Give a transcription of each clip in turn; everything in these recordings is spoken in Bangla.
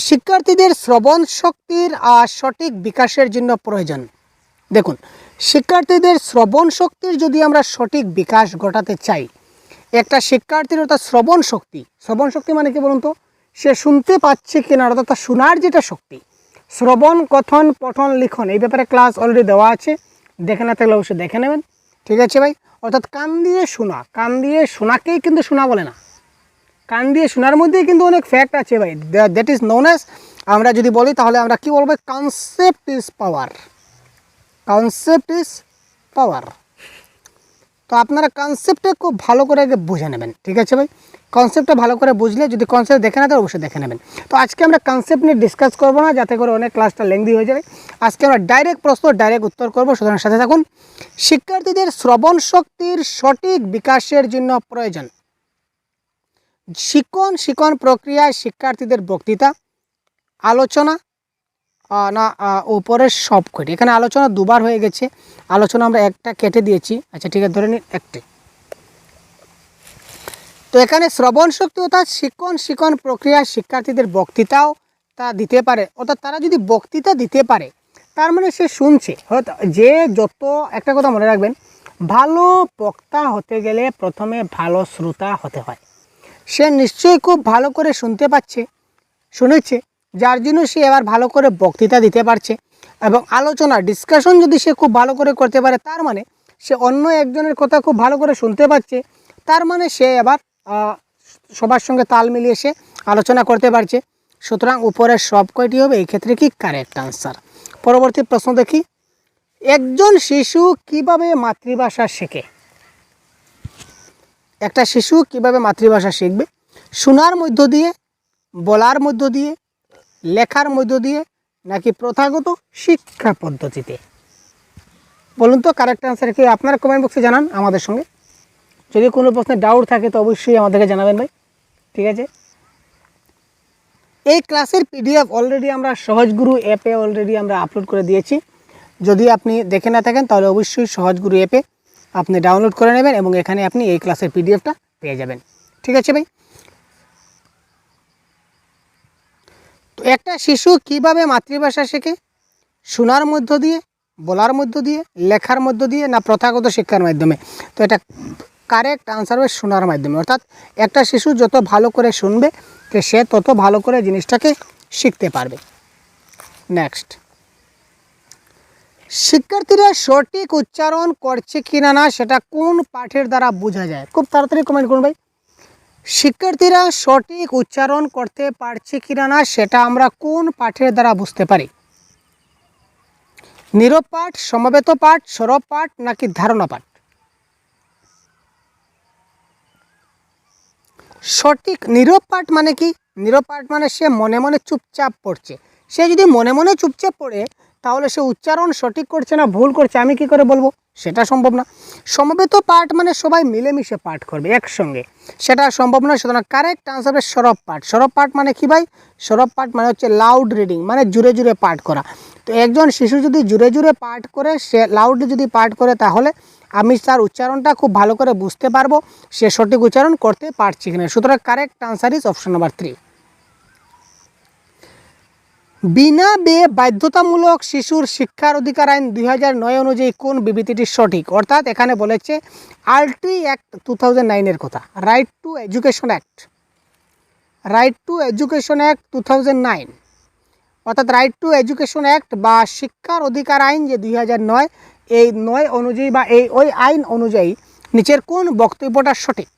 শিক্ষার্থীদের শ্রবণ শক্তির সঠিক বিকাশের জন্য প্রয়োজন। দেখুন, শিক্ষার্থীদের শ্রবণ শক্তির যদি আমরা সঠিক বিকাশ ঘটাতে চাই, একটা শিক্ষার্থীর অর্থাৎ শ্রবণ শক্তি মানে কি বলুন তো, সে শুনতে পাচ্ছে কিনা, অর্থাৎ শোনার যেটা শক্তি, শ্রবণ, কথন, পঠন, লিখন, এই ব্যাপারে ক্লাস অলরেডি দেওয়া আছে, দেখে না থাকলে অবশ্যই দেখে নেবেন। ঠিক আছে ভাই? অর্থাৎ কান দিয়ে শোনাকেই কিন্তু শোনা বলে না, কান দিয়ে শোনার মধ্যেই কিন্তু অনেক ফ্যাক্ট আছে ভাই। দ্যাট ইজ নোন অ্যাজ, আমরা যদি বলি তাহলে আমরা কি বলবো, concept is power. Concept is power. তো আপনারা কনসেপ্টটা খুব ভালো করে আগে বুঝে নেবেন। ঠিক আছে ভাই? কনসেপ্টটা ভালো করে বুঝলে, যদি কনসেপ্ট দেখে না তো অবশ্যই দেখে নেবেন। তো আজকে আমরা কনসেপ্ট নিয়ে ডিসকাস করবো না, যাতে করে অনেক ক্লাসটা লেংদি হয়ে যাবে। আজকে আমরা ডাইরেক্ট প্রশ্ন ডাইরেক্ট উত্তর করবো, সুতরাং সাথে থাকুন। শিক্ষার্থীদের শ্রবণ শক্তির সঠিক বিকাশের জন্য প্রয়োজন। শিক্ষণ প্রক্রিয়ায় শিক্ষার্থীদের বক্তৃতা, আলোচনা না উপরের সবকটি। এখানে আলোচনা দুবার হয়ে গেছে, আলোচনা আমরা একটা কেটে দিয়েছি। আচ্ছা ঠিক আছে, ধরে নিন একটি। তো এখানে শ্রবণ শক্তি অর্থাৎ শিক্ষণ প্রক্রিয়ায় শিক্ষার্থীদের বক্তৃতাও তা দিতে পারে, অর্থাৎ তারা যদি বক্তৃতা দিতে পারে তার মানে সে শুনছে। যে যত, একটা কথা মনে রাখবেন, ভালো বক্তা হতে গেলে প্রথমে ভালো শ্রোতা হতে হয়। সে নিশ্চয়ই খুব ভালো করে শুনেছে, যার জন্য সে এবার ভালো করে বক্তৃতা দিতে পারছে। এবং আলোচনা, ডিসকাশন যদি সে খুব ভালো করে করতে পারে, তার মানে সে অন্য একজনের কথা খুব ভালো করে শুনতে পাচ্ছে, তার মানে সে এবার সবার সঙ্গে তাল মিলিয়ে সে আলোচনা করতে পারছে। সুতরাং উপরের সব কয়টি হবে এই ক্ষেত্রে কি কারেক্ট আনসার। পরবর্তী প্রশ্ন দেখি, একজন শিশু কিভাবে মাতৃভাষা শেখে? একটা শিশু কিভাবে মাতৃভাষা শিখবে? শোনার মধ্য দিয়ে, বলার মধ্য দিয়ে, লেখার মধ্য দিয়ে, নাকি প্রথাগত শিক্ষা পদ্ধতিতে? বলুন তো কারেক্ট আনসার কি? আপনারা কমেন্ট বক্সে জানান আমাদের সঙ্গে। যদি কোনো প্রশ্নে ডাউট থাকে তো অবশ্যই আমাদেরকে জানাবেন ভাই। ঠিক আছে? এই ক্লাসের পিডিএফ অলরেডি আমরা সহজগুরু অ্যাপে অলরেডি আমরা আপলোড করে দিয়েছি। যদি আপনি দেখে না থাকেন তাহলে অবশ্যই সহজগুরু অ্যাপে আপনি ডাউনলোড করে নেবেন এবং এখানে আপনি এই ক্লাসের পিডিএফটা পেয়ে যাবেন। ঠিক আছে ভাই? তো একটা শিশু কিভাবে মাতৃভাষা শেখে? শোনার মধ্য দিয়ে, বলার মধ্য দিয়ে, লেখার মধ্য দিয়ে, না প্রথাগত শিক্ষার মাধ্যমে? তো এটা কারেক্ট আনসার হবে শোনার মাধ্যমে। অর্থাৎ একটা শিশু যত ভালো করে শুনবে সে তত ভালো করে জিনিসটাকে শিখতে পারবে। নেক্সট, শিক্ষার্থীরা সঠিক উচ্চারণ করছে কিনা না সেটা কোন পাঠের দ্বারা বোঝা যায়? খুব তাড়াতাড়ি কমেন্ট করুন ভাই। শিক্ষার্থীরা সঠিক উচ্চারণ করতে পারছে কিনা না সেটা আমরা কোন পাঠের দ্বারা বুঝতে পারি? নীরব পাঠ, সমবেত পাঠ, সরব পাঠ, নাকি ধারণা পাঠ? সঠিক নীরব পাঠ মানে কি? নীরব পাঠ মানে সে মনে মনে চুপচাপ পড়ছে। সে যদি মনে মনে চুপচাপ পড়ে তাহলে সে উচ্চারণ সঠিক করছে না ভুল করছে আমি কি করে বলবো? সেটা সম্ভব না। সমবেত পাঠ মানে সবাই মিলেমিশে পাঠ করবে একসঙ্গে, সেটা সম্ভব না। সুতরাং কারেক্ট আনসার হবে সরব পাঠ। সরব পাঠ মানে কি ভাই? সরব পাঠ মানে হচ্ছে লাউড রিডিং, মানে জুড়ে জুড়ে পাঠ করা। তো একজন শিশু যদি জুড়ে জুড়ে পাঠ করে, সে লাউডলি যদি পাঠ করে, তাহলে আমি তার উচ্চারণটা খুব ভালো করে বুঝতে পারবো সে সঠিক উচ্চারণ করতে পারছে কিনা। সুতরাং correct answer is option number 3। বিনা ব্যয়ে বাধ্যতামূলক শিশুর শিক্ষার অধিকার আইন 2009 অনুযায়ী কোন বিবৃতিটি সঠিক? অর্থাৎ এখানে বলেছে আরটি অ্যাক্ট 2009 কথা, right two education act, right two education act 2009, অর্থাৎ রাইট টু এডুকেশন অ্যাক্ট বা শিক্ষার অধিকার আইন যে 2009, এই 9 অনুযায়ী বা ওই আইন অনুযায়ী নিচের কোন বক্তব্যটা সঠিক?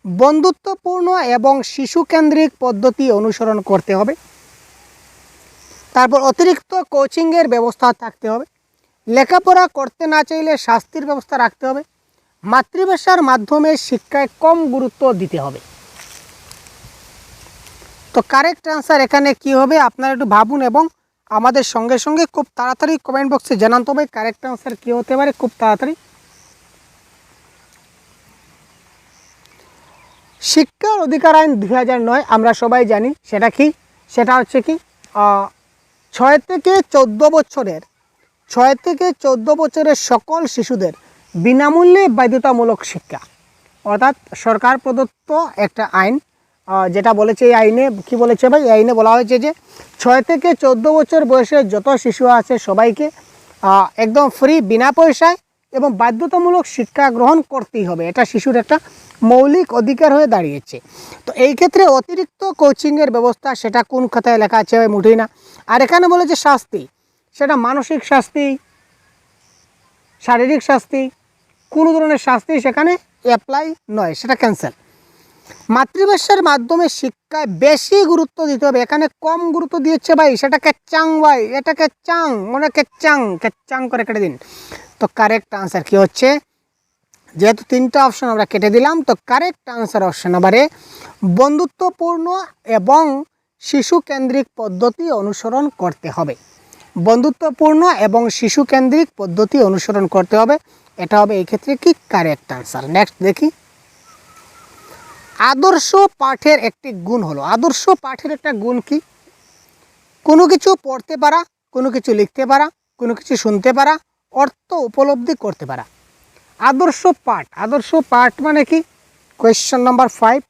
বন্ধুত্বপূর্ণ এবং শিশুকেন্দ্রিক পদ্ধতি অনুসরণ করতে হবে। তারপর অতিরিক্ত কোচিংয়ের ব্যবস্থা থাকতে হবে। লেখাপড়া করতে না চাইলে শাস্তির ব্যবস্থা রাখতে হবে। মাতৃভাষার মাধ্যমে শিক্ষায় কম গুরুত্ব দিতে হবে। তো কারেক্ট আনসার এখানে কি হবে? আপনারা একটু ভাবুন এবং আমাদের সঙ্গে সঙ্গে খুব তাড়াতাড়ি কমেন্ট বক্সে জানান তো ভাই কারেক্ট আনসার কী হতে পারে খুব তাড়াতাড়ি। শিক্ষার অধিকার আইন 2009 আমরা সবাই জানি সেটা কি? সেটা হচ্ছে কি 6 থেকে 14 বছরের সকল শিশুদের বিনামূল্যে বাধ্যতামূলক শিক্ষা, অর্থাৎ সরকার প্রদত্ত একটা আইন। যেটা বলেছে এই আইনে, কি বলেছে ভাই, এই আইনে বলা হয়েছে যে 6 থেকে 14 বছর বয়সের যত শিশু আছে সবাইকে একদম ফ্রি, বিনা পয়সায় এবং বাধ্যতামূলক শিক্ষা গ্রহণ করতেই হবে। এটা শিশুর একটা মৌলিক অধিকার হয়ে দাঁড়িয়েছে। তো এই ক্ষেত্রে অতিরিক্ত কোচিংয়ের ব্যবস্থা, সেটা কোন খাতায় লেখা আছে ভাই, মুঠেই না। আর এখানে বলেছে শাস্তি, সেটা মানসিক শাস্তি, শারীরিক শাস্তি, কোনো ধরনের শাস্তি সেখানে অ্যাপ্লাই নয়, সেটা ক্যান্সেল। মাতৃভাষার মাধ্যমে শিক্ষায় বেশি গুরুত্ব দিতে হবে, এখানে কম গুরুত্ব দিয়েছে ভাই, সেটাকে চাং ভাই, এটাকে চাং, মনে কেচাং করে কেটে দিন। তো কারেক্ট আনসার কি হচ্ছে, যেহেতু 3টা অপশন আমরা কেটে দিলাম, তো কারেক্ট আনসার অপশন নাম্বারে বন্ধুত্বপূর্ণ এবং শিশু কেন্দ্রিক পদ্ধতি অনুসরণ করতে হবে। বন্ধুত্বপূর্ণ এবং শিশু কেন্দ্রিক পদ্ধতি অনুসরণ করতে হবে, এটা হবে এই ক্ষেত্রে কি কারেক্ট আনসার। নেক্সট দেখি, আদর্শ পাঠের একটি গুণ হলো, আদর্শ পাঠের একটা গুণ কি, কোনো কিছু পড়তে পারা, কোনো কিছু লিখতে পারা, কোনো কিছু শুনতে পারা, অর্থ উপলব্ধি করতে পারা। আদর্শ পাঠ, আদর্শ পাঠ মানে কি, কোয়েশ্চন নাম্বার 5।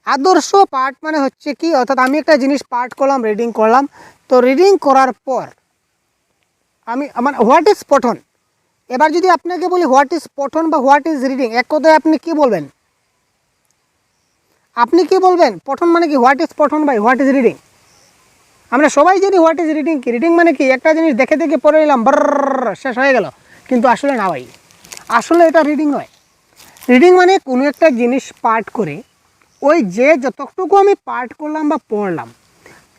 আদর্শ পাঠ মানে হচ্ছে কি, অর্থাৎ আমি একটা জিনিস পাঠ করলাম, রিডিং করলাম, তো রিডিং করার পর আমি মানে হোয়াট ইজ পঠন, এবার যদি আপনাকে বলি হোয়াট ইজ পঠন বা হোয়াট ইজ রিডিং, এক কথায় আপনি কি বলবেন, আপনি কি বলবেন, পঠন মানে কি, হোয়াট ইজ পঠন বাই হোয়াট ইজ রিডিং। আমরা সবাই জানি হোয়াট ইজ রিডিং কি, রিডিং মানে কি, একটা জিনিস দেখে দেখে পড়ে নিলাম, শেষ হয়ে গেল, কিন্তু আসলে না ভাই, আসলে এটা রিডিং নয়। রিডিং মানে কোনো একটা জিনিস পাঠ করে, ওই যে যতটুকু আমি পাঠ করলাম বা পড়লাম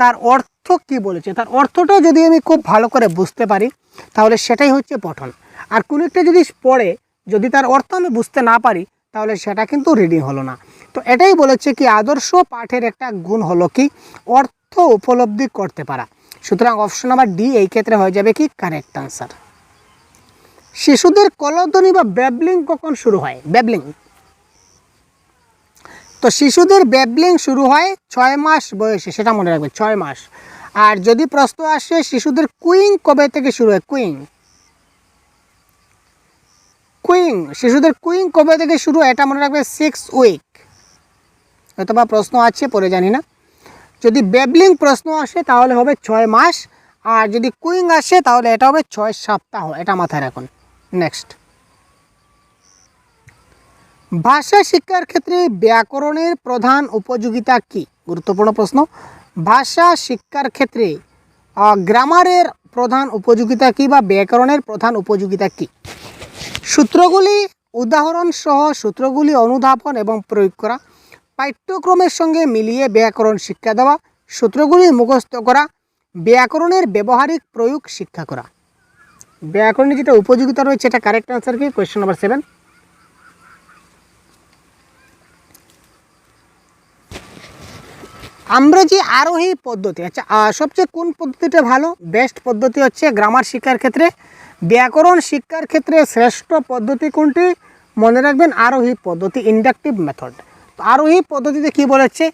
তার অর্থ কি বলেছে, তার অর্থটা যদি আমি খুব ভালো করে বুঝতে পারি তাহলে সেটাই হচ্ছে পঠন। আর কোনো একটা জিনিস পড়ে যদি তার অর্থ আমি বুঝতে না পারি তাহলে সেটা কিন্তু রিডিং হলো না। তো এটাই বলেছে কি, আদর্শ পাঠের একটা গুণ হলো কি, অর্থ উপলব্ধি করতে পারা। সুতরাং অপশন নাম্বার ডি এই ক্ষেত্রে হয়ে যাবে কি কারেক্ট আনসার। শিশুদের কলধ্বনি বা ব্যাবলিং কখন শুরু হয়, ব্যাবলিং, তো শিশুদের ব্যাবলিং শুরু হয় 6 মাস বয়সে, সেটা মনে রাখবে 6 মাস। আর যদি প্রশ্ন আসে শিশুদের কুইং কবে থেকে শুরু হয়, কুইং, কুইং, শিশুদের কুইং কবে থেকে শুরু হয়, এটা মনে রাখবে 6 উইক। অথবা প্রশ্ন আছে পরে জানি না, যদি ব্যাবলিং প্রশ্ন আসে তাহলে হবে 6 মাস, আর যদি কুইং আসে তাহলে এটা হবে 6 সপ্তাহ, এটা মাথায় রাখুন। নেক্সট, ভাষা শিক্ষার ক্ষেত্রে ব্যাকরণের প্রধান উপযোগিতা কি, গুরুত্বপূর্ণ প্রশ্ন। ভাষা শিক্ষার ক্ষেত্রে গ্রামারের প্রধান উপযোগিতা কি বা ব্যাকরণের প্রধান উপযোগিতা কি। সূত্রগুলি উদাহরণ সহ সূত্রগুলি অনুধাবন এবং প্রয়োগ করা, পাঠ্যক্রমের সঙ্গে মিলিয়ে ব্যাকরণ শিক্ষা দেওয়া, সূত্রগুলি মুখস্থ করা, ব্যাকরণের ব্যবহারিক প্রয়োগ শিক্ষা করা। ব্যাকরণের যেটা উপযোগিতা রয়েছে এটা কারেক্ট আনসার কি, কোয়েশ্চন নাম্বার 7। আমরা যে আরোহী পদ্ধতি, আচ্ছা সবচেয়ে কোন পদ্ধতিটা ভালো, বেস্ট পদ্ধতি হচ্ছে গ্রামার শিক্ষার ক্ষেত্রে, ব্যাকরণ শিক্ষার ক্ষেত্রে শ্রেষ্ঠ পদ্ধতি কোনটি, মনে রাখবেন আরোহী পদ্ধতি, ইন্ডাকটিভ মেথড। তো আরোহী পদ্ধতিতে কি বলেছে,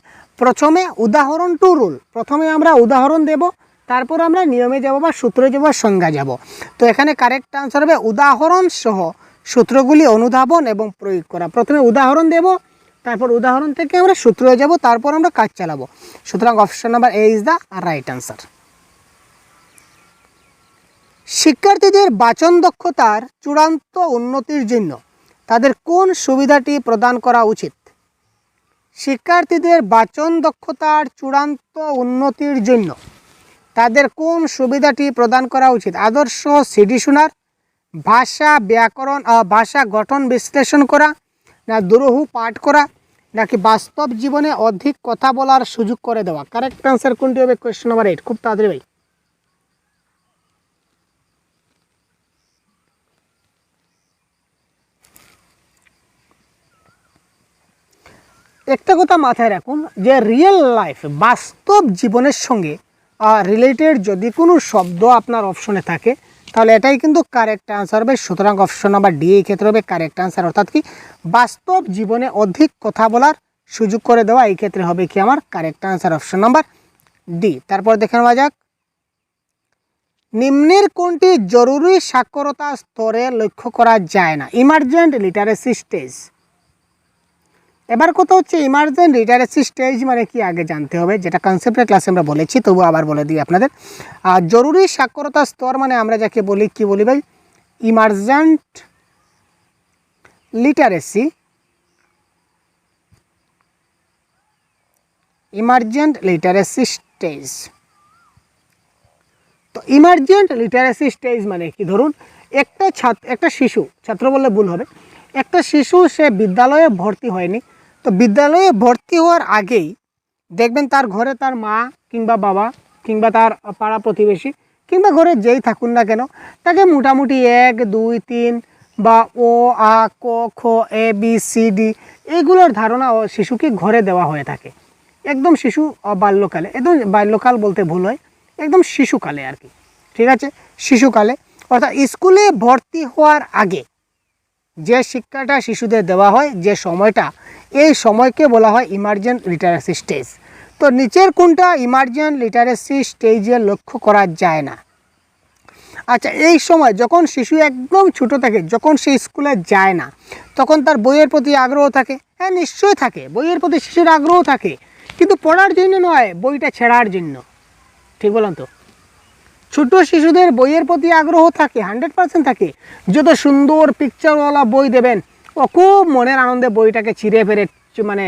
প্রথমে উদাহরণ টু রুল, প্রথমে আমরা উদাহরণ দেব, তারপর আমরা নিয়মে যাব বা সূত্রে যাব, সংজ্ঞা যাব। তো এখানে কারেক্ট আনসার হবে উদাহরণ সহ সূত্রগুলি অনুধাবন এবং প্রয়োগ করা। প্রথমে উদাহরণ দেব, তারপর উদাহরণ থেকে আমরা সূত্রে যাব, তারপর আমরা কাজ চালাবো। সুতরাং option number A is the right answer. শিক্ষার্থীদের বাচন দক্ষতার চূড়ান্ত উন্নতির জন্য তাদের কোন সুবিধাটি প্রদান করা উচিত। শিক্ষার্থীদের বাচন দক্ষতার চূড়ান্ত উন্নতির জন্য তাদের কোন সুবিধাটি প্রদান করা উচিত, আদর্শ সিডি শোনার, ভাষা ব্যাকরণ ভাষা গঠন বিশ্লেষণ করা, না দুরূহ পাঠ করা, নাকি বাস্তব জীবনে অধিক কথা বলার সুযোগ করে দেওয়া। কারেক্ট আনসার কোনটি হবে, কোয়েশ্চন নাম্বার 8। খুব তাড়াতাড়ি ভাই, একটা কথা মাথায় রাখুন যে রিয়েল লাইফ, বাস্তব জীবনের সঙ্গে রিলেটেড যদি কোনো শব্দ আপনার অপশনে থাকে তাহলে এটাই কিন্তু কারেক্ট আনসার হবে। সুতরাং অপশন নাম্বার ডি এই ক্ষেত্রে হবে কারেক্ট আনসার, অর্থাৎ কি বাস্তব জীবনে অধিক কথা বলার সুযোগ করে দেওয়া, এই ক্ষেত্রে হবে কি আমার correct answer option number D. তারপর দেখে নেওয়া যাক, নিম্নের কোনটি জরুরি সাক্ষরতা স্তরে লক্ষ্য করা যায় না, ইমার্জেন্ট লিটারেসি স্টেজ। এবার কথা হচ্ছে ইমার্জেন্ট লিটারেসি স্টেজ মানে কি আগে জানতে হবে, যেটা কনসেপ্টের ক্লাসে আমরা বলেছি, তবু আবার বলে দিই আপনাদের। আর জরুরি সাক্ষরতা স্তর মানে আমরা যাকে বলি কি বলি ভাই, emergent literacy, emergent literacy stage. তো ইমার্জেন্ট লিটারেসি স্টেজ মানে কি, ধরুন একটা শিশু, ছাত্র বললে ভুল হবে, একটা শিশু সে বিদ্যালয়ে ভর্তি হয়নি, তো বিদ্যালয়ে ভর্তি হওয়ার আগেই দেখবেন তার ঘরে তার মা কিংবা বাবা কিংবা তার পাড়া প্রতিবেশী কিংবা ঘরে যেই থাকুন না কেন, তাকে মোটামুটি 1 2 3 বা ও আ ক খ এ বি সি ডি এইগুলোর ধারণা ও শিশুকে ঘরে দেওয়া হয়ে থাকে। একদম শিশু বাল্যকালে, একদম বাল্যকাল বলতে ভুল হয়, একদম শিশুকালে আর কি, ঠিক আছে, শিশুকালে অর্থাৎ স্কুলে ভর্তি হওয়ার আগে যে শিক্ষাটা শিশুদের দেওয়া হয়, যে সময়টা, এই সময়কে বলা হয় ইমার্জেন্ট লিটারেসি স্টেজ। তো নিচের কোনটা ইমার্জেন্ট লিটারেসি স্টেজে লক্ষ্য করা যায় না? আচ্ছা, এই সময় যখন শিশু একদম ছোটো থাকে, যখন সে স্কুলে যায় না, তখন তার বইয়ের প্রতি আগ্রহ থাকে। হ্যাঁ, নিশ্চয়ই থাকে, বইয়ের প্রতি শিশুর আগ্রহ থাকে, কিন্তু পড়ার জন্য নয়, বইটা ছেড়ার জন্য। ঠিক বললাম তো? ছোট শিশুদের বইয়ের প্রতি আগ্রহ থাকে, 100% থাকে। যত সুন্দর পিকচারওয়ালা বই দেবেন, ও খুব মনের আনন্দে বইটাকে ছিঁড়ে ফেরে, মানে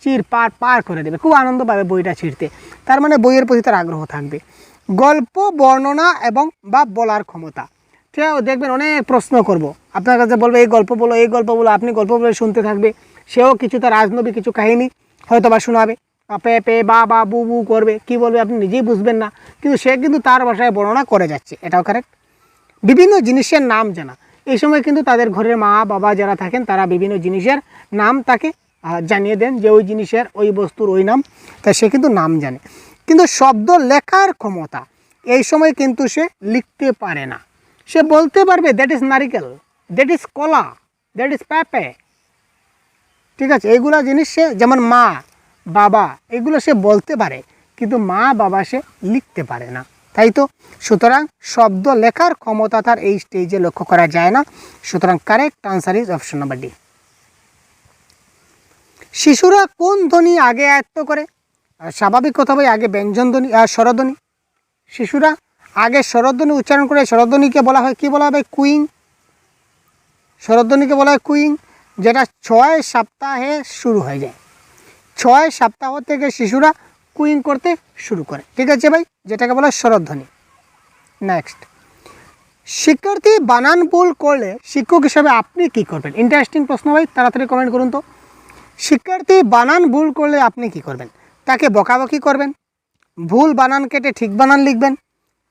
চির পার করে দেবে, খুব আনন্দ পাবে বইটা ছিঁড়তে। তার মানে বইয়ের প্রতি তার আগ্রহ থাকবে। গল্প বর্ণনা এবং বা বলার ক্ষমতা, ঠিক আছে, দেখবেন অনেক প্রশ্ন করব, আপনার কাছে বলবে এই গল্প বলো, এই গল্প বলো, আপনি গল্প বলে শুনতে থাকবে, সেও কিছু তার আজনবী কিছু কাহিনী হয়তো বা শোনাবে, পে পে বা বু বু করবে, কি বলবে আপনি নিজেই বুঝবেন না, কিন্তু সে কিন্তু তার ভাষায় বর্ণনা করে যাচ্ছে, এটাও কারেক্ট। বিভিন্ন জিনিসের নাম জানা, এই সময় কিন্তু তাদের ঘরের মা বাবা যারা থাকেন তারা বিভিন্ন জিনিসের নাম তাকে জানিয়ে দেন, যে ওই জিনিসের ওই বস্তুর ওই নাম, তাই সে কিন্তু নাম জানে। কিন্তু শব্দ লেখার ক্ষমতা, এই সময় কিন্তু সে লিখতে পারে না। সে বলতে পারবে দ্যাট ইজ নারিকেল, দ্যাট ইজ কলা, দ্যাট ইজ পেঁপে, ঠিক আছে, এইগুলো জিনিস সে, যেমন মা বাবা, এগুলো সে বলতে পারে, কিন্তু মা বাবা সে লিখতে পারে না, তাই তো। সুতরাং শব্দ লেখার ক্ষমতা তার এই স্টেজে লক্ষ্য করা যায় না। সুতরাং correct answer is option number D. শিশুরা কোন ধ্বনি আগে আয়ত্ত করে? স্বাভাবিক কথা ভাই, আগে ব্যঞ্জন ধ্বনি, স্বরধ্বনি। শিশুরা আগে স্বরধ্বনি উচ্চারণ করে, স্বরধ্বনিকে বলা হয় কি বলা হবে, কুইং। স্বরধ্বনিকে বলা হয় কুইং, যেটা 6 সপ্তাহে শুরু হয়ে যায়। 6 সপ্তাহ থেকে শিশুরা কুইং করতে শুরু করে, ঠিক আছে ভাই, যেটাকে বলা হয় স্বরধ্বনি। নেক্সট, শিক্ষার্থী বানান ভুল করলে শিক্ষক হিসাবে আপনি কি করবেন? ইন্টারেস্টিং প্রশ্ন ভাই, তাড়াতাড়ি কমেন্ট করুন তো। শিক্ষার্থী বানান ভুল করলে আপনি কি করবেন? তাকে বকাবকি করবেন, ভুল বানান কেটে ঠিক বানান লিখবেন,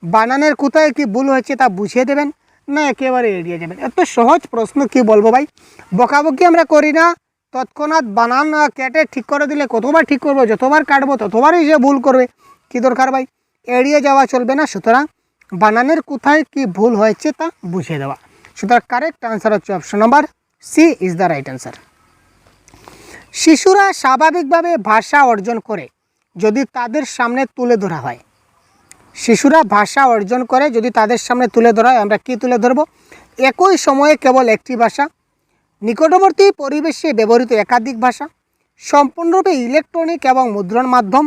বানানের কোথায় কি ভুল হয়েছে তা বুঝিয়ে দেবেন, না একেবারে এড়িয়ে যাবেন? এত সহজ প্রশ্ন কি বলবো ভাই। বকাবকি আমরা করি না, তৎক্ষণাৎ বানান কেটে ঠিক করে দিলে কতবার ঠিক করবো, যতবার কাটবো ততবারই সে ভুল করবে, কি দরকার ভাই, এড়িয়ে যাওয়া চলবে না। সুতরাং বানানের কোথায় কি ভুল হয়েছে তা বুঝিয়ে দেওয়া। সুতরাং কারেক্ট আনসার হচ্ছে option number C is the right answer. শিশুরা স্বাভাবিকভাবে ভাষা অর্জন করে যদি তাদের সামনে তুলে ধরা হয়। শিশুরা ভাষা অর্জন করে যদি তাদের সামনে তুলে ধরা হয়। আমরা কি তুলে ধরব? একই সময়ে কেবল একটি ভাষা, নিকটবর্তী পরিবেশে ব্যবহৃত একাধিক ভাষা, সম্পূর্ণরূপে ইলেকট্রনিক এবং মুদ্রণ মাধ্যম,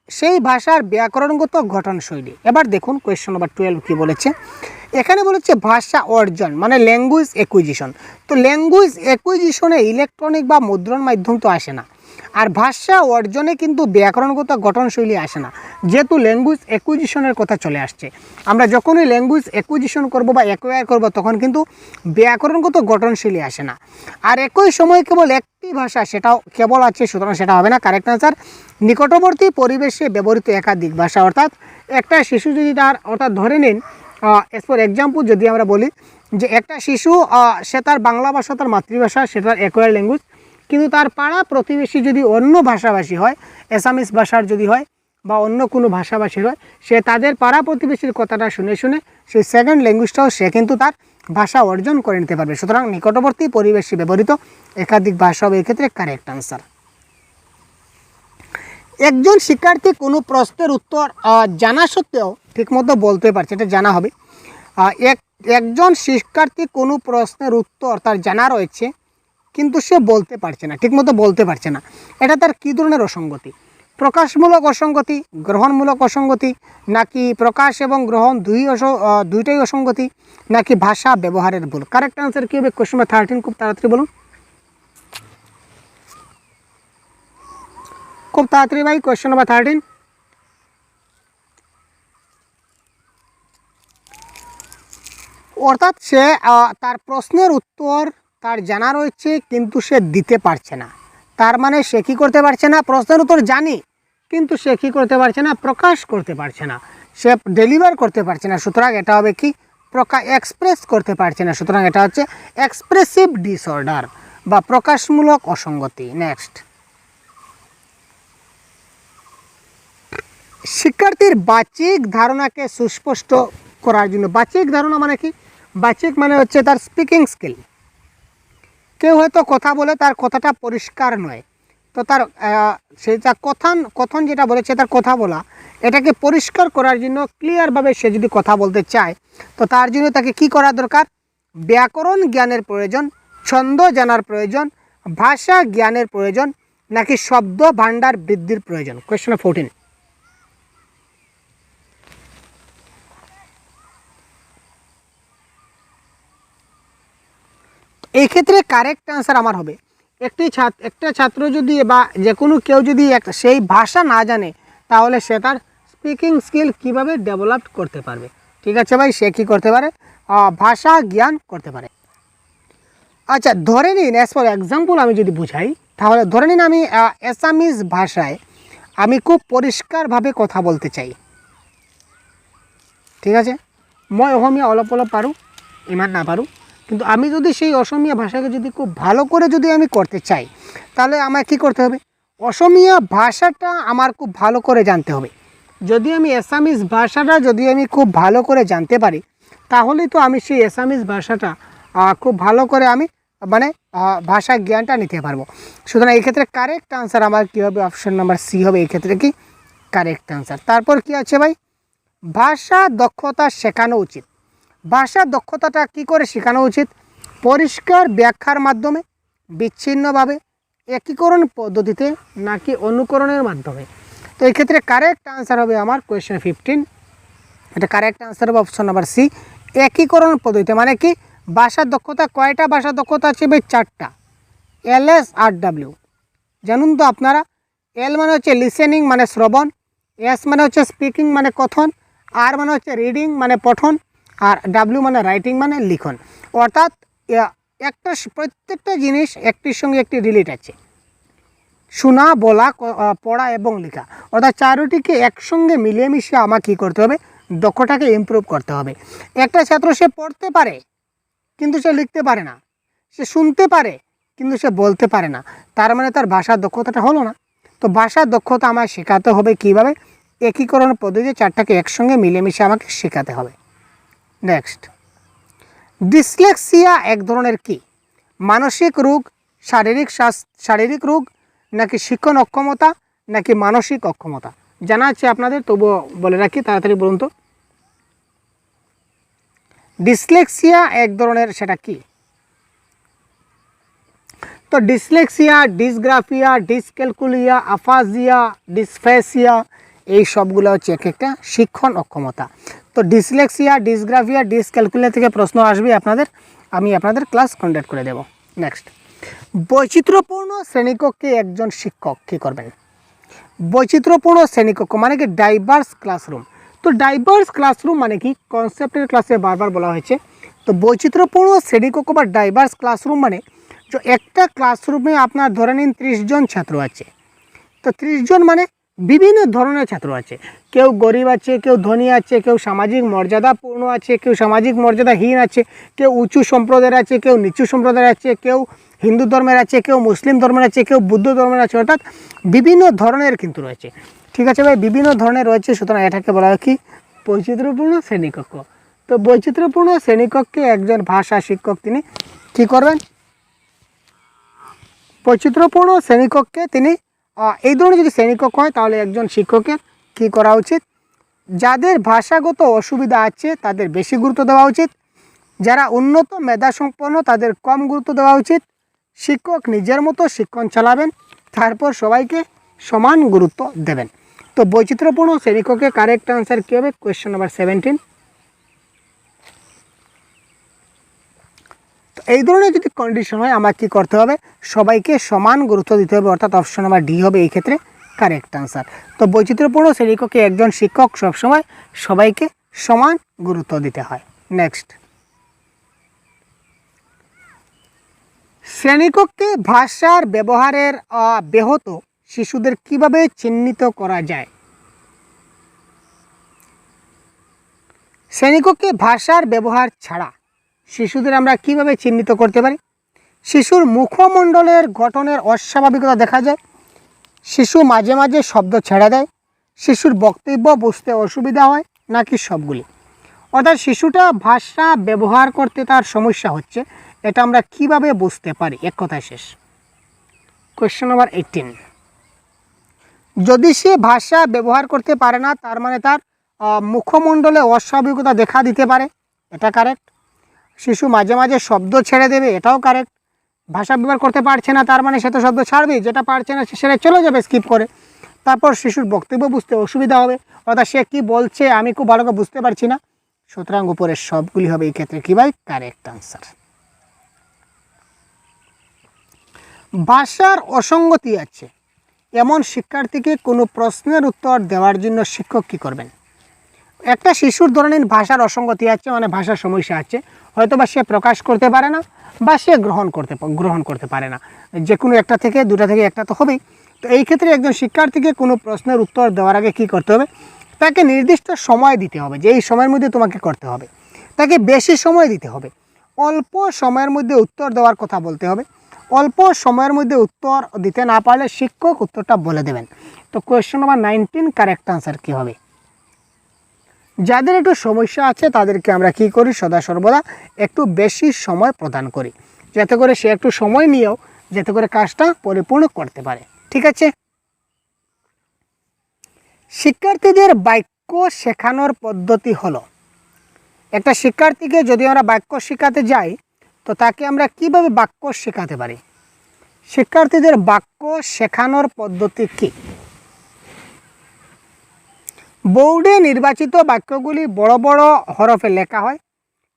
সেই ভাষার ব্যাকরণগত গঠনশৈলী। এবার দেখুন কোয়েশ্চন নাম্বার 12 কী বলেছে। এখানে বলেছে ভাষা অর্জন মানে ল্যাঙ্গুয়েজ অ্যাকুইজিশন। তো ল্যাঙ্গুয়েজ অ্যাকুইজিশনে ইলেকট্রনিক বা মুদ্রণ মাধ্যম তো আসে না, আর ভাষা অর্জনে কিন্তু ব্যাকরণগত গঠনশৈলী আসে না, যেহেতু ল্যাঙ্গুয়েজ অ্যাকুইজিশনের কথা চলে আসছে। আমরা যখনই ল্যাঙ্গুয়েজ অ্যাকুইজিশন করব বা অ্যাকোয়ার করব তখন কিন্তু ব্যাকরণগত গঠনশৈলী আসে না। আর একই সময়ে কেবল একটি ভাষা, সেটাও কেবল আছে, সুতরাং সেটা হবে না। কারেক্ট আনসার নিকটবর্তী পরিবেশে ব্যবহৃত একাধিক ভাষা। অর্থাৎ একটা শিশু যদি তার, অর্থাৎ ধরে নিন এজ ফর এক্সাম্পল যদি আমরা বলি যে একটা শিশু সে তার বাংলা ভাষা তার মাতৃভাষা, সেটার অ্যাকোয়ার ল্যাঙ্গুয়েজ, কিন্তু তার পাড়া প্রতিবেশী যদি অন্য ভাষাভাষী হয়, অ্যাসামিস ভাষার যদি হয় বা অন্য কোনো ভাষাভাষীর হয়, সে তাদের পাড়া প্রতিবেশীর কথাটা শুনে শুনে সেই সেকেন্ড ল্যাঙ্গুয়েজটাও সে কিন্তু তার ভাষা অর্জন করে নিতে পারবে। সুতরাং নিকটবর্তী পরিবেশে ব্যবহৃত একাধিক ভাষা হবে এক্ষেত্রে কারেক্ট আনসার। একজন শিক্ষার্থী কোনো প্রশ্নের উত্তর জানা সত্ত্বেও ঠিকমতো বলতে পারছে, এটা জানা হবে। একজন শিক্ষার্থী কোনো প্রশ্নের উত্তর তার জানা রয়েছে কিন্তু সে বলতে পারছে না, ঠিকমতো বলতে পারছে না। এটা তার কী ধরনের অসঙ্গতি? প্রকাশমূলক অসঙ্গতি, গ্রহণমূলক অসঙ্গতি, নাকি প্রকাশ এবং গ্রহণ দুইটাই অসঙ্গতি, নাকি ভাষা ব্যবহারের ভুল? কারেক্ট আনসার কী হবে? কোয়েশ্চন নাম্বার 13, খুব তাড়াতাড়ি বলুন, খুব তাড়াতাড়ি ভাই। কোয়েশ্চন নাম্বার 13, অর্থাৎ সে তার প্রশ্নের উত্তর তার জানা রয়েছে কিন্তু সে দিতে পারছে না। তার মানে সে কী করতে পারছে না? প্রশ্নের উত্তর জানি কিন্তু সে কী করতে পারছে না? প্রকাশ করতে পারছে না, সে ডেলিভার করতে পারছে না। সুতরাং এটা হবে কি? এক্সপ্রেস করতে পারছে না। সুতরাং এটা হচ্ছে এক্সপ্রেসিভ ডিসঅর্ডার বা প্রকাশমূলক অসঙ্গতি। নেক্সট, শিক্ষার্থীর বাচিক ধারণাকে সুস্পষ্ট করার জন্য, বাচিক ধারণা মানে কি? বাচিক মানে হচ্ছে তার স্পিকিং স্কিল। কেউ হয়তো কথা বলে, তার কথাটা পরিষ্কার নয়, তো তার সেটা কথন যেটা বলেছে, তার কথা বলা, এটাকে পরিষ্কার করার জন্য, ক্লিয়ারভাবে সে যদি কথা বলতে চায়, তো তার জন্য তাকে কি করা দরকার? ব্যাকরণ জ্ঞানের প্রয়োজন, ছন্দ জানার প্রয়োজন, ভাষা জ্ঞানের প্রয়োজন, নাকি শব্দ ভাণ্ডার বৃদ্ধির প্রয়োজন? কোয়েশ্চন 14। এই ক্ষেত্রে কারেক্ট আনসার আমার হবে, একটা ছাত্র যদি বা যে কোনো কেউ যদি সেই ভাষা না জানে, তাহলে সে তার স্পিকিং স্কিল কিভাবে ডেভেলপ করতে পারবে? ঠিক আছে ভাই, সে কী করতে পারে? ভাষা জ্ঞান করতে পারে। আচ্ছা, ধরে নিন, অ্যাজ ফর এক্সাম্পল আমি যদি বুঝাই, তাহলে ধরে নিন আমি অ্যাসামিজ ভাষায় আমি খুব পরিষ্কারভাবে কথা বলতে চাই। ঠিক আছে, মই অসমীয়া অলপ অলপ পাৰোঁ, ইমান নাপাৰোঁ, কিন্তু আমি যদি সেই অসমীয়া ভাষাকে যদি খুব ভালো করে যদি আমি করতে চাই, তাহলে আমায় কী করতে হবে? অসমীয়া ভাষাটা আমার খুব ভালো করে জানতে হবে। যদি আমি অ্যাসামিজ ভাষাটা যদি আমি খুব ভালো করে জানতে পারি, তাহলেই তো আমি সেই অ্যাসামিজ ভাষাটা খুব ভালো করে আমি মানে ভাষা জ্ঞানটা নিতে পারবো। সুতরাং এই ক্ষেত্রে কারেক্ট আনসার আমার কী হবে? অপশন নাম্বার সি হবে এই ক্ষেত্রে কি কারেক্ট আনসার। তারপর কি আছে ভাই? ভাষা দক্ষতা শেখানো উচিত। ভাষা দক্ষতাটা কি করে শেখানো উচিত? পরিষ্কার ব্যাখ্যার মাধ্যমে, বিচ্ছিন্নভাবে, একীকরণ পদ্ধতিতে, নাকি অনুকরণের মাধ্যমে? তো এই ক্ষেত্রে কারেক্ট আনসার হবে আমার কোয়েশ্চেন 15। এটা কারেক্ট আনসার হবে অপশন নাম্বার সি, একীকরণ পদ্ধতিতে। মানে কি? ভাষার দক্ষতা, কয়টা ভাষার দক্ষতা আছে ভাই? 4টা, LS আর W। জানুন তো আপনারা, L মানে হচ্ছে লিসেনিং মানে শ্রবণ, S মানে হচ্ছে স্পিকিং মানে কথন, R মানে হচ্ছে রিডিং মানে পঠন, আর W মানে রাইটিং মানে লিখন। অর্থাৎ প্রত্যেকটা জিনিস একটির সঙ্গে একটি রিলেট আছে, শোনা, বলা, পড়া এবং লেখা। অর্থাৎ চারোটিকে একসঙ্গে মিলিয়ে মিশিয়ে আমাকে কী করতে হবে? দক্ষতাকে ইমপ্রুভ করতে হবে। একটা ছাত্র সে পড়তে পারে কিন্তু সে লিখতে পারে না, সে শুনতে পারে কিন্তু সে বলতে পারে না, তার মানে তার ভাষার দক্ষতাটা হলো না। তো ভাষার দক্ষতা আমায় শেখাতে হবে কীভাবে? একীকরণ পদ্ধতিতে 4টাকে একসঙ্গে মিলেমিশে আমাকে শেখাতে হবে। নেক্সট, ডিসলেক্সিয়া এক ধরনের কি? মানসিক রোগ, শারীরিক রোগ, নাকি শিক্ষণ অক্ষমতা, নাকি মানসিক অক্ষমতা? জানা আছে আপনাদের, তবুও বলে রাখি, তাড়াতাড়ি বলুন তো। ডিসলেক্সিয়া এক ধরনের, সেটা কি? তো dyslexia, dysgraphia, dyscalculia, Afajia, dysphasia, এই সবগুলো হচ্ছে এক একটা শিক্ষণ অক্ষমতা। তো ডিসলেক্সিয়া, ডিসগ্রাফিয়া, ডিসক্যালকুলিয়া থেকে প্রশ্ন আসবে আপনাদের, আমি আপনাদের ক্লাস কন্ডাক্ট করে দেব। নেক্সট, বৈচিত্র্যপূর্ণ শ্রেণীকক্ষে একজন শিক্ষক কী করবেন? বৈচিত্র্যপূর্ণ শ্রেণীকক্ষ মানে কি? Diverse classroom. তো ডাইভার্স ক্লাসরুম মানে কি? কনসেপ্টের ক্লাসে বারবার বলা হয়েছে। তো বৈচিত্র্যপূর্ণ শ্রেণীকক্ষ বা ডাইভার্স ক্লাসরুম মানে যে একটা ক্লাসরুমে আপনার ধরে নিন 30 জন ছাত্র আছে। তো 30 জন মানে বিভিন্ন ধরনের ছাত্র আছে, কেউ গরিব আছে, কেউ ধনী আছে, কেউ সামাজিক মর্যাদাপূর্ণ আছে, কেউ সামাজিক মর্যাদাহীন আছে, কেউ উঁচু সম্প্রদায়ের আছে, কেউ নিচু সম্প্রদায়ের আছে, কেউ হিন্দু ধর্মের আছে, কেউ মুসলিম ধর্মের আছে, কেউ বুদ্ধ ধর্মের আছে। অর্থাৎ বিভিন্ন ধরনের কিন্তু রয়েছে। ঠিক আছে ভাই, বিভিন্ন ধরনের রয়েছে। সুতরাং এটাকে বলা হয় কি? বৈচিত্র্যপূর্ণ শ্রেণীকক্ষ। তো বৈচিত্র্যপূর্ণ শ্রেণীকক্ষে একজন ভাষা শিক্ষক তিনি কী করবেন? বৈচিত্র্যপূর্ণ শ্রেণীকক্ষে তিনি এই ধরনের যদি শ্রেণীকক্ষ হয়, তাহলে একজন শিক্ষকের কী করা উচিত? যাদের ভাষাগত অসুবিধা আছে তাদের বেশি গুরুত্ব দেওয়া উচিত, যারা উন্নত মেধাসম্পন্ন তাদের কম গুরুত্ব দেওয়া উচিত, শিক্ষক নিজের মতো শিক্ষণ চালাবেন, তারপর সবাইকে সমান গুরুত্ব দেবেন। তো বৈচিত্র্যপূর্ণ শ্রেণীকক্ষে কারেক্ট আনসার কী হবে? Question number 17। তো এই ধরনের যদি কন্ডিশন হয় আমার কী করতে হবে? সবাইকে সমান গুরুত্ব দিতে হবে, অর্থাৎ অপশন নাম্বার ডি হবে এই ক্ষেত্রে কারেক্ট আনসার। তো বৈচিত্র্যপূর্ণ শ্রেণীকক্ষে একজন শিক্ষক সবসময় সবাইকে সমান গুরুত্ব দিতে হয়। নেক্সট, শ্রেণীকক্ষে ভাষার ব্যবহারের ব্যাহত শিশুদের কিভাবে চিহ্নিত করা যায়? শ্রেণীকক্ষে ভাষার ব্যবহার ছাড়া শিশুদের আমরা কিভাবে চিহ্নিত করতে পারি? শিশুর মুখমণ্ডলের গঠনের অস্বাভাবিকতা দেখা যায়, শিশু মাঝে মাঝে শব্দ ছেড়ে দেয়, শিশুর বক্তব্য বুঝতে অসুবিধা হয়, নাকি সবগুলি? অর্থাৎ শিশুটা ভাষা ব্যবহার করতে তার সমস্যা হচ্ছে, এটা আমরা কিভাবে বুঝতে পারি? এক কথায় শেষ। কোয়েশ্চেন নাম্বার 18, যদি সে ভাষা ব্যবহার করতে পারে না, তার মানে তার মুখমণ্ডলে অস্বাভাবিকতা দেখা দিতে পারে, এটা কারেক্ট। শিশু মাঝে মাঝে শব্দ ছেড়ে দেবে, এটাও কারেক্ট। ভাষা ব্যবহার করতে পারছে না, তার মানে সে তো শব্দ ছাড়বেই, যেটা পারছে না সেটা চলে যাবে স্কিপ করে। তারপর শিশুর বক্তব্য বুঝতে অসুবিধা হবে, অর্থাৎ সে কী বলছে আমি খুব ভালো করে বুঝতে পারছি না। সুতরাং উপরের সবগুলি হবে এই ক্ষেত্রে কী ভাই? Correct answer. ভাষার অসঙ্গতি আছে এমন শিক্ষার্থীকে কোনো প্রশ্নের উত্তর দেওয়ার জন্য শিক্ষক কী করবেন? একটা শিশুর ধরে নিন ভাষার অসঙ্গতি আছে, মানে ভাষার সমস্যা আছে, হয়তো বা সে প্রকাশ করতে পারে না বা সে গ্রহণ করতে পারে না, যে কোনো একটা থেকে দুটা থেকে একটা তো হবেই। তো এই ক্ষেত্রে একজন শিক্ষার্থীকে কোনো প্রশ্নের উত্তর দেওয়ার আগে কী করতে হবে? তাকে নির্দিষ্ট সময় দিতে হবে, যে এই সময়ের মধ্যে তোমাকে করতে হবে। তাকে বেশি সময় দিতে হবে, অল্প সময়ের মধ্যে উত্তর দেওয়ার কথা বলতে হবে। অল্প সময়ের মধ্যে উত্তর দিতে না পারলে শিক্ষক উত্তরটা বলে দেবেন। তো কোয়েশ্চেন নাম্বার 19 কারেক্ট আনসার কী হবে? যাদের একটু সমস্যা আছে তাদেরকে আমরা কি করি? সদা সর্বদা একটু বেশি সময় প্রদান করি, যাতে করে সে একটু সময় নিয়েও যাতে করে কাজটা পরিপূর্ণ করতে পারে। ঠিক আছে, শিক্ষার্থীদের বাক্য শেখানোর পদ্ধতি হলো, একটা শিক্ষার্থীকে যদি আমরা বাক্য শেখাতে যাই তো তাকে আমরা কিভাবে বাক্য শেখাতে পারি? শিক্ষার্থীদের বাক্য শেখানোর পদ্ধতি কী? বোর্ডে নির্বাচিত বাক্যগুলি বড় বড় হরফে লেখা হয়,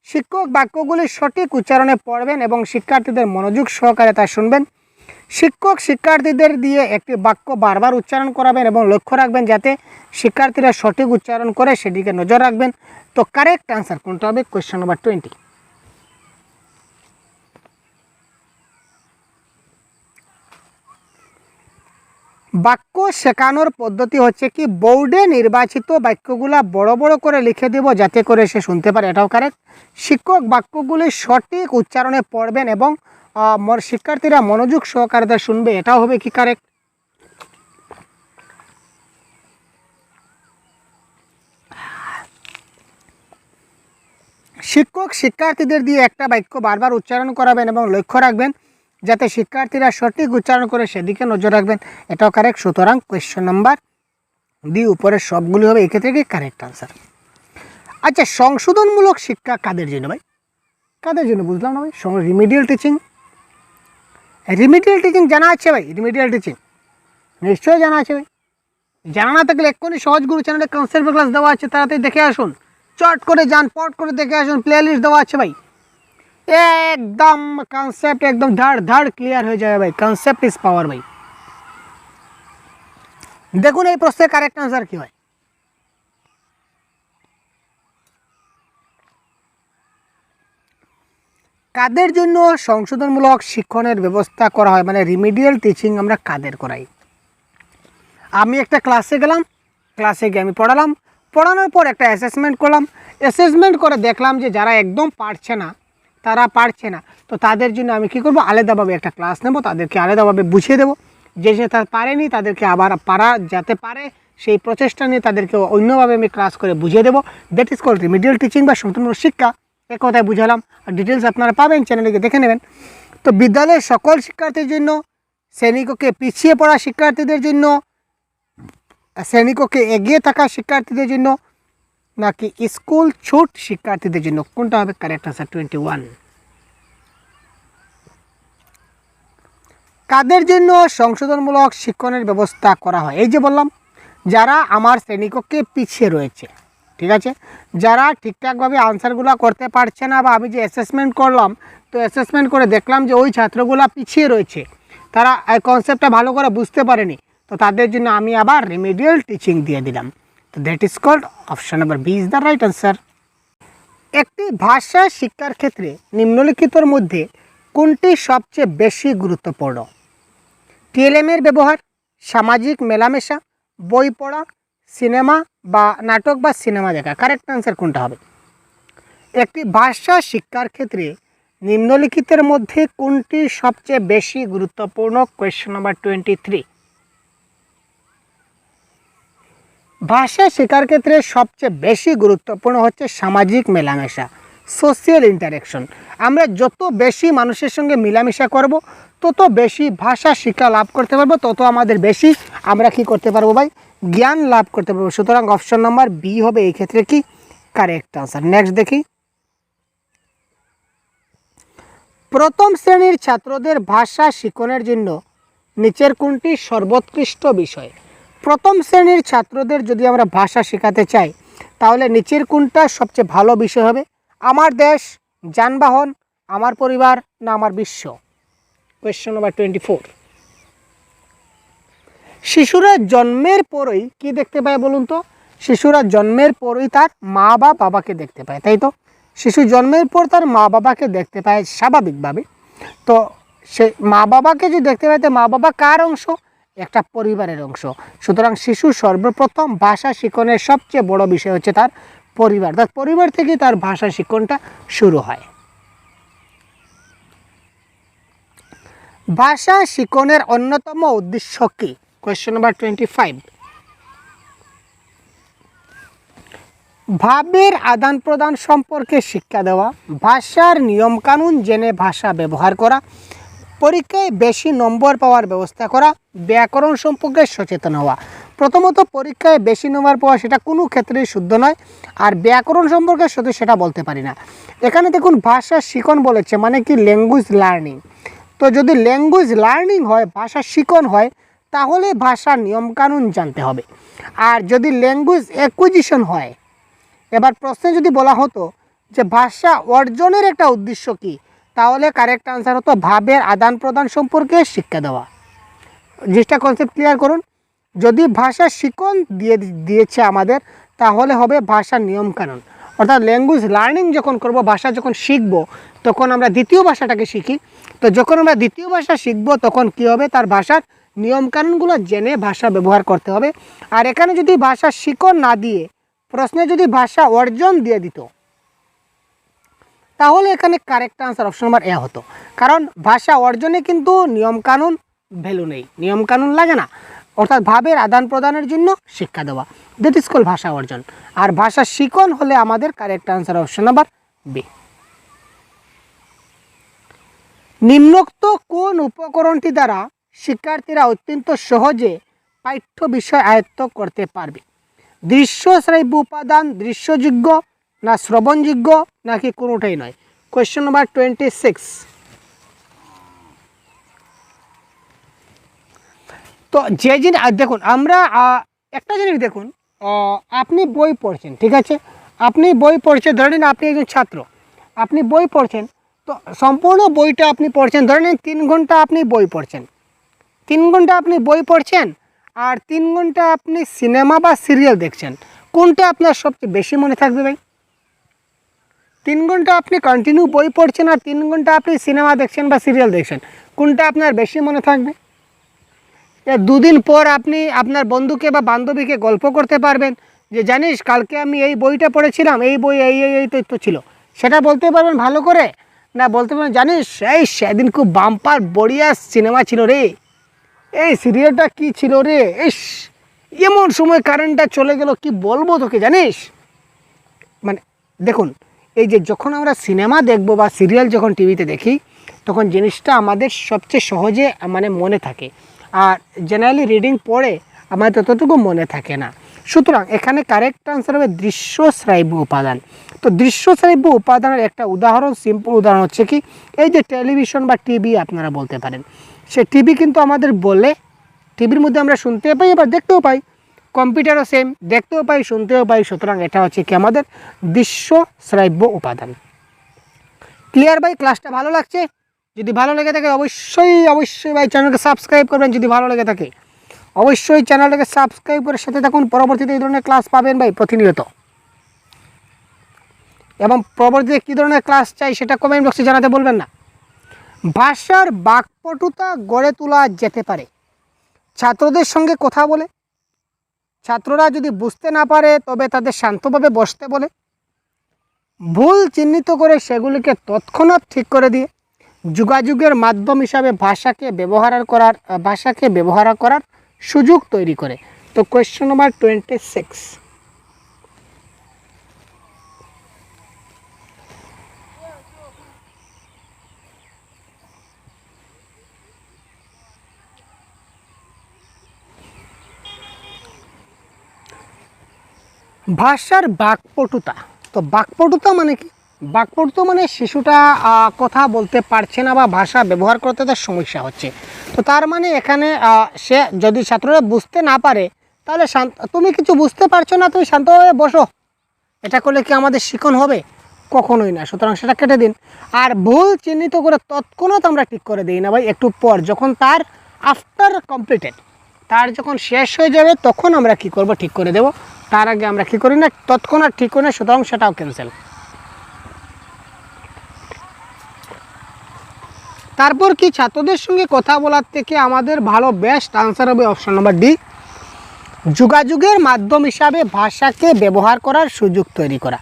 শিক্ষক বাক্যগুলি সঠিক উচ্চারণে পড়বেন এবং শিক্ষার্থীদের মনোযোগ সহকারে তা শুনবেন। শিক্ষক শিক্ষার্থীদের দিয়ে একটি বাক্য বারবার উচ্চারণ করাবেন এবং লক্ষ্য রাখবেন যাতে শিক্ষার্থীরা সঠিক উচ্চারণ করে, সেদিকে নজর রাখবেন। তো কারেক্ট আনসার কোনটা হবে? Question number 20। বাক্য শেখানোর পদ্ধতি হচ্ছে কি? বোর্ডে নির্বাচিত বাক্যগুলা বড় বড় করে লিখে দেব যাতে করে সে শুনতে পারে, এটাও কারেক্ট। শিক্ষক বাক্যগুলি সঠিক উচ্চারণে পড়বেন এবং শিক্ষার্থীরা মনোযোগ সহকারে তা শুনবে, এটাও হবে কি? কারেক্ট। শিক্ষক শিক্ষার্থীদের দিয়ে একটা বাক্য বারবার উচ্চারণ করাবেন এবং লক্ষ্য রাখবেন যাতে শিক্ষার্থীরা সঠিক উচ্চারণ করে, সেদিকে নজর রাখবেন, এটাও কারেক্ট। সুতরাং কোয়েশ্চেন নাম্বার ডি উপরের সবগুলি হবে এক্ষেত্রে কি? Correct answer. আচ্ছা, সংশোধনমূলক শিক্ষা কাদের জন্য ভাই? কাদের জন্য বুঝলাম না ভাই? রিমিডিয়াল টিচিং, রিমিডিয়াল টিচিং জানা আছে ভাই? রিমিডিয়াল টিচিং নিশ্চয়ই জানা আছে ভাই। জানা না থাকলে এক্ষুনি সহজ গুরু চ্যানেলে কনসেপ্ট ক্লাস দেওয়া আছে, তাড়াতাড়ি দেখে আসুন, চট করে যান, পট করে দেখে আসুন, প্লে লিস্ট দেওয়া আছে ভাই। একদম কনসেপ্ট একদম ধাড় ক্লিয়ার হয়ে যাবে ভাই। কনসেপ্ট ইজ পাওয়ার ভাই। দেখুন এই প্রশ্নের কারেক্ট আনসার কি হয়? কাদের জন্য সংশোধনমূলক শিক্ষণের ব্যবস্থা করা হয়, মানে রিমিডিয়াল টিচিং আমরা কাদের করাই? আমি একটা ক্লাসে গেলাম, ক্লাসে গিয়ে আমি পড়ালাম, পড়ানোর পর একটা অ্যাসেসমেন্ট করলাম, অ্যাসেসমেন্ট করে দেখলাম যে যারা একদম পারছে না, তারা পারছে না, তো তাদের জন্য আমি কী করবো? আলাদাভাবে একটা ক্লাস নেব, তাদেরকে আলাদাভাবে বুঝিয়ে দেবো। যে তারা পারেনি তাদেরকে আবার পারা যাতে পারে সেই প্রচেষ্টা নিয়ে তাদেরকে অন্যভাবে আমি ক্লাস করে বুঝিয়ে দেবো। That is called remedial teaching বা সংশোধনমূলক শিক্ষা। এক কথায় বুঝালাম, আর ডিটেলস আপনারা পাবেন চ্যানেলে দেখে নেবেন। তো বিদ্যালয়ের সকল শিক্ষার্থীর জন্য, শ্রেণীকক্ষে পিছিয়ে পড়া শিক্ষার্থীদের জন্য, শ্রেণীকক্ষে এগিয়ে থাকা শিক্ষার্থীদের জন্য, নাকি স্কুল ছুট শিক্ষার্থীদের জন্য? কোনটা হবে কারেক্ট আনসার? 21। কাদের জন্য সংশোধনমূলক শিক্ষণের ব্যবস্থা করা হয়? এই যে বললাম, যারা আমার শ্রেণীকক্ষে পিছিয়ে রয়েছে, ঠিক আছে, যারা ঠিকঠাকভাবে আনসারগুলো করতে পারছে না, বা আমি যে অ্যাসেসমেন্ট করলাম, তো অ্যাসেসমেন্ট করে দেখলাম যে ওই ছাত্রগুলো পিছিয়ে রয়েছে, তারা এই কনসেপ্টটা ভালো করে বুঝতে পারেনি, তো তাদের জন্য আমি আবার রিমেডিয়াল টিচিং দিয়ে দিলাম। তো that is called option number B is the right answer. একটি ভাষা শিক্ষার ক্ষেত্রে নিম্নলিখিতর মধ্যে কোনটি সবচেয়ে বেশি গুরুত্বপূর্ণ? টিএলএমের ব্যবহার, সামাজিক মেলামেশা, বই পড়া, সিনেমা বা নাটক বা সিনেমা দেখা। কারেক্ট আনসার কোনটা হবে? একটি ভাষা শিক্ষার ক্ষেত্রে নিম্নলিখিতের মধ্যে কোনটি সবচেয়ে বেশি গুরুত্বপূর্ণ? Question number 23। ভাষা শেখার ক্ষেত্রে সবচেয়ে বেশি গুরুত্বপূর্ণ হচ্ছে সামাজিক মেলামেশা, সোশিয়াল ইন্টারেকশন। আমরা যত বেশি মানুষের সঙ্গে মেলামেশা করব, তত বেশি ভাষা শিক্ষা লাভ করতে পারবো, তত আমাদের বেশি আমরা কি করতে পারবো ভাই? জ্ঞান লাভ করতে পারবো। সুতরাং অপশন নাম্বার বি হবে এই ক্ষেত্রে কি কারেক্ট আনসার। নেক্সট দেখি, প্রথম শ্রেণীর ছাত্রদের ভাষা শিক্ষণের জন্য নিচের কোনটি সর্বোৎকৃষ্ট বিষয়? প্রথম শ্রেণীর ছাত্রদের যদি আমরা ভাষা শেখাতে চাই, তাহলে নিচের কোনটা সবচেয়ে ভালো বিষয় হবে? আমার দেশ, যানবাহন, আমার পরিবার না আমার বিশ্ব? Question number 24। শিশুরা জন্মের পরই কি দেখতে পায় বলুন তো? শিশুরা জন্মের পরই তার মা বা বাবাকে দেখতে পায়, তাই তো? শিশু জন্মের পর তার মা বাবাকে দেখতে পায় স্বাভাবিকভাবে। তো সে মা বাবাকে যদি দেখতে পায়, তো মা বাবা কার অংশ? একটা পরিবারের অংশ। সুতরাং শিশু সর্বপ্রথম ভাষা শিক্ষণের সবচেয়ে বড় বিষয় হচ্ছে তার পরিবার। তার পরিবার থেকে তার ভাষা শিক্ষণটা শুরু হয়। ভাষা শিক্ষণের অন্যতম উদ্দেশ্য কি? Question number 25। ভাবের আদান প্রদান সম্পর্কে শিক্ষা দেওয়া, ভাষার নিয়মকানুন জেনে ভাষা ব্যবহার করা, পরীক্ষায় বেশি নম্বর পাওয়ার ব্যবস্থা করা, ব্যাকরণ সম্পর্কে সচেতন হওয়া। প্রথমত পরীক্ষায় বেশি নম্বর পাওয়া সেটা কোনো ক্ষেত্রেই শুদ্ধ নয়, আর ব্যাকরণ সম্পর্কে শুধু সেটা বলতে পারি না। এখানে দেখুন ভাষা শিখন বলেছে, মানে কি ল্যাঙ্গুয়েজ লার্নিং। তো যদি ল্যাঙ্গুয়েজ লার্নিং হয়, ভাষা শিখন হয়, তাহলে ভাষার নিয়মকানুন জানতে হবে। আর যদি ল্যাঙ্গুয়েজ অ্যাকুইজিশন হয়, এবার প্রশ্নে যদি বলা হতো যে ভাষা অর্জনের একটা উদ্দেশ্য কি, তাহলে কারেক্ট আনসার হতো ভাবের আদান প্রদান সম্পর্কে শিক্ষা দেওয়া। জিনিসটা কনসেপ্ট ক্লিয়ার করুন। যদি ভাষা শিখন দিয়েছে আমাদের, তাহলে হবে ভাষার নিয়মকানুন। অর্থাৎ ল্যাঙ্গুয়েজ লার্নিং যখন করব, ভাষা যখন শিখব, তখন আমরা দ্বিতীয় ভাষাটাকে শিখি। তো যখন আমরা দ্বিতীয় ভাষা শিখব, তখন কি হবে? তার ভাষার নিয়মকানুনগুলো জেনে ভাষা ব্যবহার করতে হবে। আর এখানে যদি ভাষা শিখন না দিয়ে প্রশ্নে যদি ভাষা অর্জন দিয়ে দিত, তাহলে এখানে correct answer option number A হতো। কারণ ভাষা অর্জনে কিন্তু নিয়মকানুন ভ্যালু নেই, নিয়মকানুন লাগে না। অর্থাৎ ভাবের আদান প্রদানের জন্য শিক্ষা দেওয়া, দ্যাট ইজ কল্ড ভাষা অর্জন। আর ভাষা শিখন হলে আমাদের correct answer option number B. নিম্নোক্ত কোন উপকরণটি দ্বারা শিক্ষার্থীরা অত্যন্ত সহজে পাঠ্য বিষয় আয়ত্ত করতে পারবে? দৃশ্য শ্রাব্য উপাদান, দৃশ্যযোগ্য না শ্রবণযোগ্য, নাকি কোনোটাই নয়? Question number 26। তো যে জিনিস দেখুন, আমরা একটা জিনিস দেখুন, আপনি বই পড়ছেন, ঠিক আছে, আপনি বই পড়ছেন, ধরে নিন আপনি একজন ছাত্র, আপনি বই পড়ছেন। তো সম্পূর্ণ বইটা আপনি পড়ছেন, ধরে নিন 3 ঘন্টা আপনি বই পড়ছেন, 3 ঘন্টা আপনি বই পড়ছেন, আর 3 ঘন্টা আপনি সিনেমা বা সিরিয়াল দেখছেন। কোনটা আপনার সবচেয়ে বেশি মনে থাকবে ভাই? 3 ঘন্টা আপনি কন্টিনিউ বই পড়ছেন, আর 3 ঘন্টা আপনি সিনেমা দেখছেন বা সিরিয়াল দেখছেন, কোনটা আপনার বেশি মনে থাকবে? 2 দিন পর আপনি আপনার বন্ধুকে বা বান্ধবীকে গল্প করতে পারবেন যে জানিস কালকে আমি এই বইটা পড়েছিলাম, এই বই এই তথ্য ছিল, সেটা বলতে পারবেন ভালো করে? না বলতে পারবেন জানিস এই সেদিন খুব বাম্পার বড়িয়া সিনেমা ছিল রে, এই সিরিয়ালটা কি ছিল রে, ইস এমন সময় কারেন্টটা চলে গেল, কি বলবো তোকে জানিস। মানে দেখুন, এই যে যখন আমরা সিনেমা দেখব বা সিরিয়াল যখন টিভিতে দেখি, তখন জিনিসটা আমাদের সবচেয়ে সহজে মানে মনে থাকে। আর জেনারেলি রিডিং পড়ে আমাদের ততটুকু মনে থাকে না। সুতরাং এখানে কারেক্ট আনসার হবে দৃশ্য শ্রাব্য উপাদান। তো দৃশ্য শ্রাব্য উপাদানের একটা উদাহরণ, সিম্পল উদাহরণ হচ্ছে কি, এই যে টেলিভিশন বা টিভি আপনারা বলতে পারেন। সে টিভি কিন্তু আমাদের বলে, টিভির মধ্যে আমরা শুনতে পাই আবার দেখতেও পাই, কম্পিউটারও সেম, দেখতেও পাই শুনতেও পাই। সুতরাং এটা হচ্ছে কি আমাদের দৃশ্য শ্রাব্য উপাদান। ক্লিয়ার ভাই? ক্লাসটা ভালো লাগছে? যদি ভালো লেগে থাকে অবশ্যই ভাই চ্যানেলকে সাবস্ক্রাইব করবেন। যদি ভালো লেগে থাকে অবশ্যই চ্যানেলটাকে সাবস্ক্রাইব করে সাথে থাকুন। পরবর্তীতে এই ধরনের ক্লাস পাবেন ভাই প্রতিনিয়ত, এবং পরবর্তীতে কী ধরনের ক্লাস চাই সেটা কমেন্ট বক্সে জানাতে বলবেন না। ভাষার বাকপটুতা গড়ে তোলা যেতে পারে ছাত্রদের সঙ্গে কথা বলে। ছাত্ররা যদি বুঝতে না পারে তবে তাদের শান্তভাবে বসতে বলে, ভুল চিহ্নিত করে সেগুলিকে তৎক্ষণাৎ ঠিক করে দিয়ে যোগাযোগের মাধ্যম হিসাবে ভাষাকে ব্যবহার করার সুযোগ তৈরি করে। তো কোয়েশ্চন নাম্বার 26, ভাষার বাকপটুতা। তো বাকপটুতা মানে কি? বাকপটুতা মানে শিশুটা কথা বলতে পারছে না বা ভাষা ব্যবহার করতে তার সমস্যা হচ্ছে। তো তার মানে এখানে সে যদি ছাত্ররা বুঝতে না পারে তাহলে তুমি কিছু বুঝতে পারছো না, তুমি শান্তভাবে বসো, এটা করলে কি আমাদের শিখন হবে? কখনোই না। সুতরাং সেটা কেটে দিন। আর ভুল চিহ্নিত করে তৎক্ষণাৎ আমরা ঠিক করে দিই না ভাই, একটু পর যখন তার আফটার কমপ্লিটেড, তার যখন শেষ হয়ে যাবে তখন আমরা কি করব? ঠিক করে দেব। তার আগে আমরা কি করি না, তৎক্ষণাৎ ঠিক করি না, সুতরাং সেটাও ক্যান্সেল। তারপর কি ছাত্রদের সঙ্গে কথা বলার থেকে আমাদের ভালো বেস্ট আনসার হবে অপশন নাম্বার ডি, যোগাযোগের মাধ্যম হিসাবে ভাষাকে ব্যবহার করার সুযোগ তৈরি করা।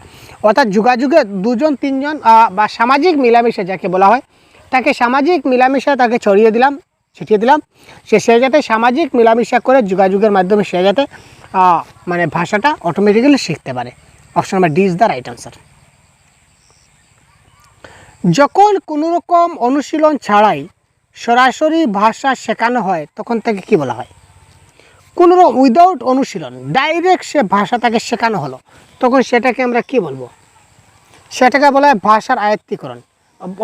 অর্থাৎ যোগাযোগে দুজন তিনজন বা সামাজিক মিলামিশা যাকে বলা হয়, তাকে সামাজিক মিলামিশা তাকে ছিটিয়ে দিলাম, সে যাতে সামাজিক মিলামিশা করে যোগাযোগের মাধ্যমে সে যাতে মানে ভাষাটা অটোমেটিক্যালি শিখতে পারে। Option number D is the right answer. যখন কোনো রকম অনুশীলন ছাড়াই সরাসরি ভাষা শেখানো হয় তখন তাকে কি বলা হয়? কোনো উইদাউট অনুশীলন ডাইরেক্ট সে ভাষা তাকে শেখানো হলো, তখন সেটাকে আমরা কি বলবো? সেটাকে বলা হয় ভাষার আয়ত্তীকরণ,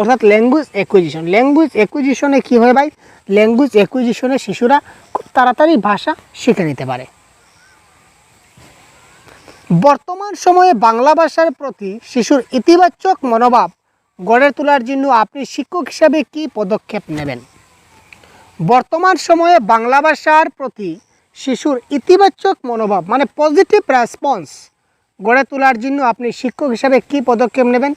অর্থাৎ ল্যাঙ্গুয়েজ অ্যাকুইজিশন। ল্যাঙ্গুয়েজ অ্যাকুইজিশনে কী হয় ভাই? ল্যাঙ্গুয়েজ অ্যাকুইজিশনে শিশুরা খুব তাড়াতাড়ি ভাষা শিখে নিতে পারে। বর্তমান সময়ে বাংলা ভাষার প্রতি শিশুর ইতিবাচক মনোভাব গড়ে তোলার জন্য আপনি শিক্ষক হিসাবে কী পদক্ষেপ নেবেন? বর্তমান সময়ে বাংলা ভাষার প্রতি শিশুর ইতিবাচক মনোভাব মানে পজিটিভ রেসপন্স গড়ে তোলার জন্য আপনি শিক্ষক হিসাবে কী পদক্ষেপ নেবেন?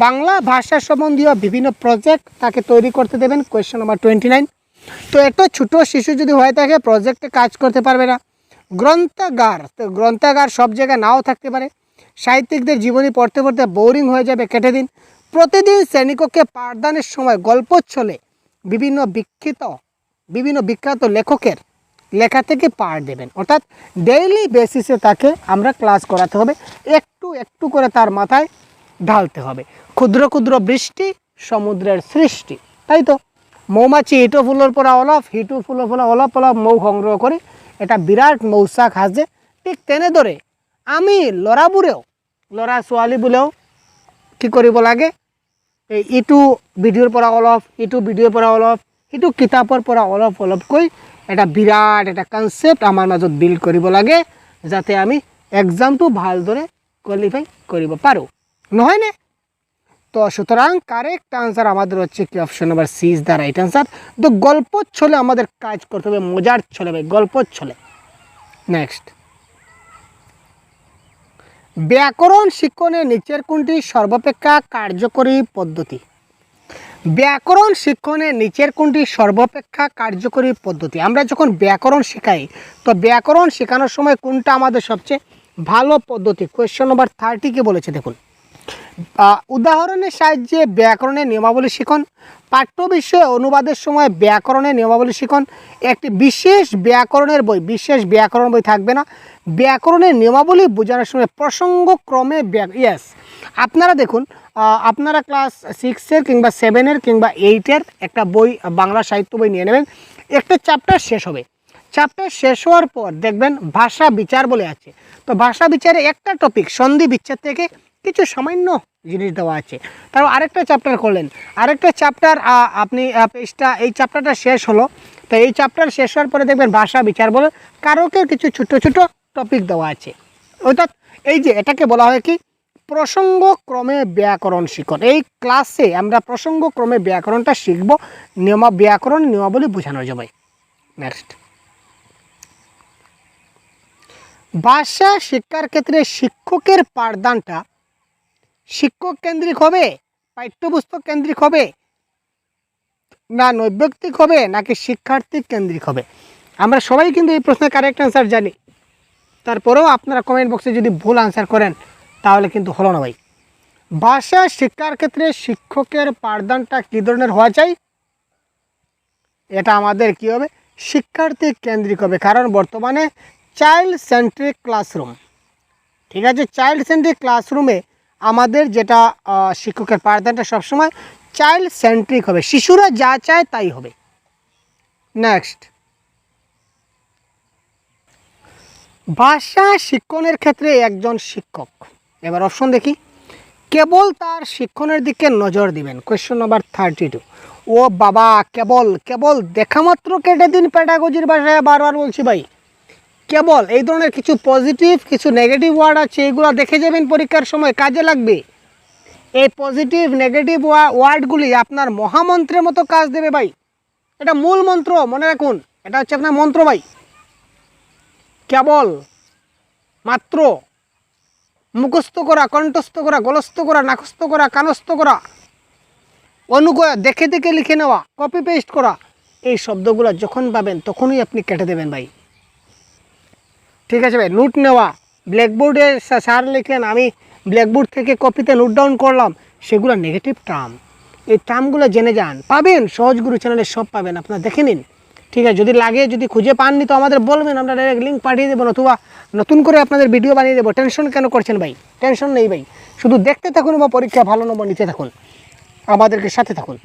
বাংলা ভাষা সম্বন্ধীয় বিভিন্ন প্রজেক্ট তাকে তৈরি করতে দেবেন। Question number 29। তো এত ছোটো শিশু যদি হয়ে থাকে প্রজেক্টে কাজ করতে পারবে না। গ্রন্থাগার, তো গ্রন্থাগার সব জায়গায় নাও থাকতে পারে। সাহিত্যিকদের জীবনী পড়তে পড়তে বোরিং হয়ে যাবে, কেটে দিন। প্রতিদিন শ্রেণীকক্ষে পাঠদানের সময় গল্পচ্ছলে বিভিন্ন বিখ্যাত লেখকের লেখা থেকে পাঠ দেবেন। অর্থাৎ ডেইলি বেসিসে তাকে আমরা ক্লাস করাতে হবে, একটু একটু করে তার মাথায় ঢালতে হবে। ক্ষুদ্র ক্ষুদ্র বৃষ্টি সমুদ্রের সৃষ্টি, তাই তো? মৌমাছি ইটো ফুলের পরা অলপ, হিটু ফুলের পরা অলপ অলপ মৌ সংগ্রহ করে এটা বিরাট মৌচাক সাজে। ঠিক তেনেদৰে আমি ল'ৰা ছোৱালীবোৰেও কি কৰিব লাগে? ইটো ভিডিঅ'ৰ পৰা অলপ, ইটো ভিডিঅ'ৰ পৰা অলপ, ইটো কিতাপৰ পৰা অলপ অলপকৈ এটা বিৰাট এটা কনচেপ্ট আমাৰ মাজত বিল্ড কৰিব লাগে, যাতে আমি এক্সামটো ভালদৰে কোৱালিফাই কৰিব পাৰোঁ, নহয়নে? তো সুতরাং কারেক্ট আনসার আমাদের হচ্ছে কি option number C is the right answer. তো গল্প ছলে আমাদের কাজ করতে হবে, মজার ছলে ভাই, গল্প ছলে। নেক্সট, ব্যাকরণ শিক্ষণে নিচের কোনটি সর্বাপেক্ষা কার্যকরী পদ্ধতি? ব্যাকরণ শিক্ষণে নিচের কোনটি সর্বাপেক্ষা কার্যকরী পদ্ধতি? আমরা যখন ব্যাকরণ শেখাই তো ব্যাকরণ শেখানোর সময় কোনটা আমাদের সবচেয়ে ভালো পদ্ধতি? কোয়েশ্চন নাম্বার 30 কে বলেছে, দেখুন। উদাহরণের সাহায্যে ব্যাকরণের নিয়মাবলী শিখন, পাঠ্য বিষয়ে অনুবাদের সময় ব্যাকরণের নিয়মাবলী শিখন। একটি বিশেষ ব্যাকরণ বই থাকবে না, ব্যাকরণের নিয়মাবলী বোঝানোর সময় প্রসঙ্গক্রমে ইয়েস। আপনারা দেখুন, আপনারা ক্লাস 6-এর কিংবা 7-এর কিংবা 8-এর একটা বই, বাংলা সাহিত্য বই নিয়ে নেবেন। একটা চ্যাপ্টার শেষ হবে, চ্যাপ্টার শেষ হওয়ার পর দেখবেন ভাষা বিচার বলে আছে। তো ভাষা বিচারে একটা টপিক সন্ধি বিচ্ছেদ থেকে কিছু সামান্য জিনিস দেওয়া আছে। তারপর আরেকটা চ্যাপ্টার করলেন, আরেকটা চ্যাপ্টার আপনি পেজটা, এই চ্যাপ্টারটা শেষ হলো। তো এই চ্যাপ্টার শেষ হওয়ার পরে দেখবেন ভাষা বিচার বলে কারকের কিছু ছোটো ছোটো টপিক দেওয়া আছে। অর্থাৎ এই যে এটাকে বলা হয় কি প্রসঙ্গক্রমে ব্যাকরণ শিখন। এই ক্লাসে আমরা প্রসঙ্গক্রমে ব্যাকরণটা শিখব, ব্যাকরণ নিয়মাবলী বোঝানোর জন্য। নেক্সট, ভাষা শিক্ষার ক্ষেত্রে শিক্ষকের পাঠদানটা শিক্ষক কেন্দ্রিক হবে, পাঠ্যপুস্তক কেন্দ্রিক হবে, না নৈর্ব্যক্তিক হবে, নাকি শিক্ষার্থী কেন্দ্রিক হবে? আমরা সবাই কিন্তু এই প্রশ্নের কারেক্ট অ্যান্সার জানি, তারপরেও আপনারা কমেন্ট বক্সে যদি ভুল আনসার করেন তাহলে কিন্তু হলো না ভাই। ভাষা শিক্ষার ক্ষেত্রে শিক্ষকের পাঠদানটা কী ধরনের হওয়া চাই? এটা আমাদের কি হবে? শিক্ষার্থী কেন্দ্রিক হবে। কারণ বর্তমানে চাইল্ড সেন্ট্রিক ক্লাসরুম, ঠিক আছে, চাইল্ড সেন্ট্রিক ক্লাসরুমে আমাদের যেটা শিক্ষকের পাঠদানটা সবসময় চাইল্ড সেন্ট্রিক হবে, শিশুরা যা চায় তাই হবে। নেক্সট, ভাষা শিক্ষণের ক্ষেত্রে একজন শিক্ষক, এবার অপশন দেখি, কেবল তার শিক্ষণের দিকে নজর দিবেন। Question number 32। ও বাবা, কেবল দেখা মাত্র কেটে দিন প্যাডাগজির ভাষায়, বারবার বলছি ভাই। কেবল এই ধরনের কিছু পজিটিভ কিছু নেগেটিভ ওয়ার্ড আছে, এইগুলো দেখে যাবেন পরীক্ষার সময়, কাজে লাগবে। এই পজিটিভ নেগেটিভ ওয়ার্ডগুলি আপনার মহামন্ত্রের মতো কাজ দেবে ভাই। এটা মূল মন্ত্র, মনে রাখুন, এটা হচ্ছে আপনার মন্ত্র ভাই। কেবল মাত্র, মুখস্থ করা, কণ্ঠস্থ করা, গলস্থ করা, নাকস্থ করা, কানস্থ করা, অনুগয়া, দেখে দেখে লিখে নেওয়া, কপি পেস্ট করা, এই শব্দগুলো যখন পাবেন তখনই আপনি কেটে দেবেন ভাই। ঠিক আছে ভাই? নোট নেওয়া, ব্ল্যাকবোর্ডে স্যার লিখলেন, আমি ব্ল্যাকবোর্ড থেকে কপিতে নোট ডাউন করলাম, সেগুলো নেগেটিভ টার্ম। এই টার্মগুলো জেনে যান, পাবেন সহজগুরু চ্যানেলে সব পাবেন, আপনারা দেখে নিন। ঠিক আছে, যদি লাগে, যদি খুঁজে পাননি তো আমাদের বলবেন, আমরা ডাইরেক্ট লিঙ্ক পাঠিয়ে দেবো, নতুবা নতুন করে আপনাদের ভিডিও বানিয়ে দেবো। টেনশন কেন করছেন ভাই? টেনশন নেই ভাই, শুধু দেখতে থাকুন বা পরীক্ষা ভালো নম্বর নিতে থাকুন, আমাদেরকে সাথে থাকুন।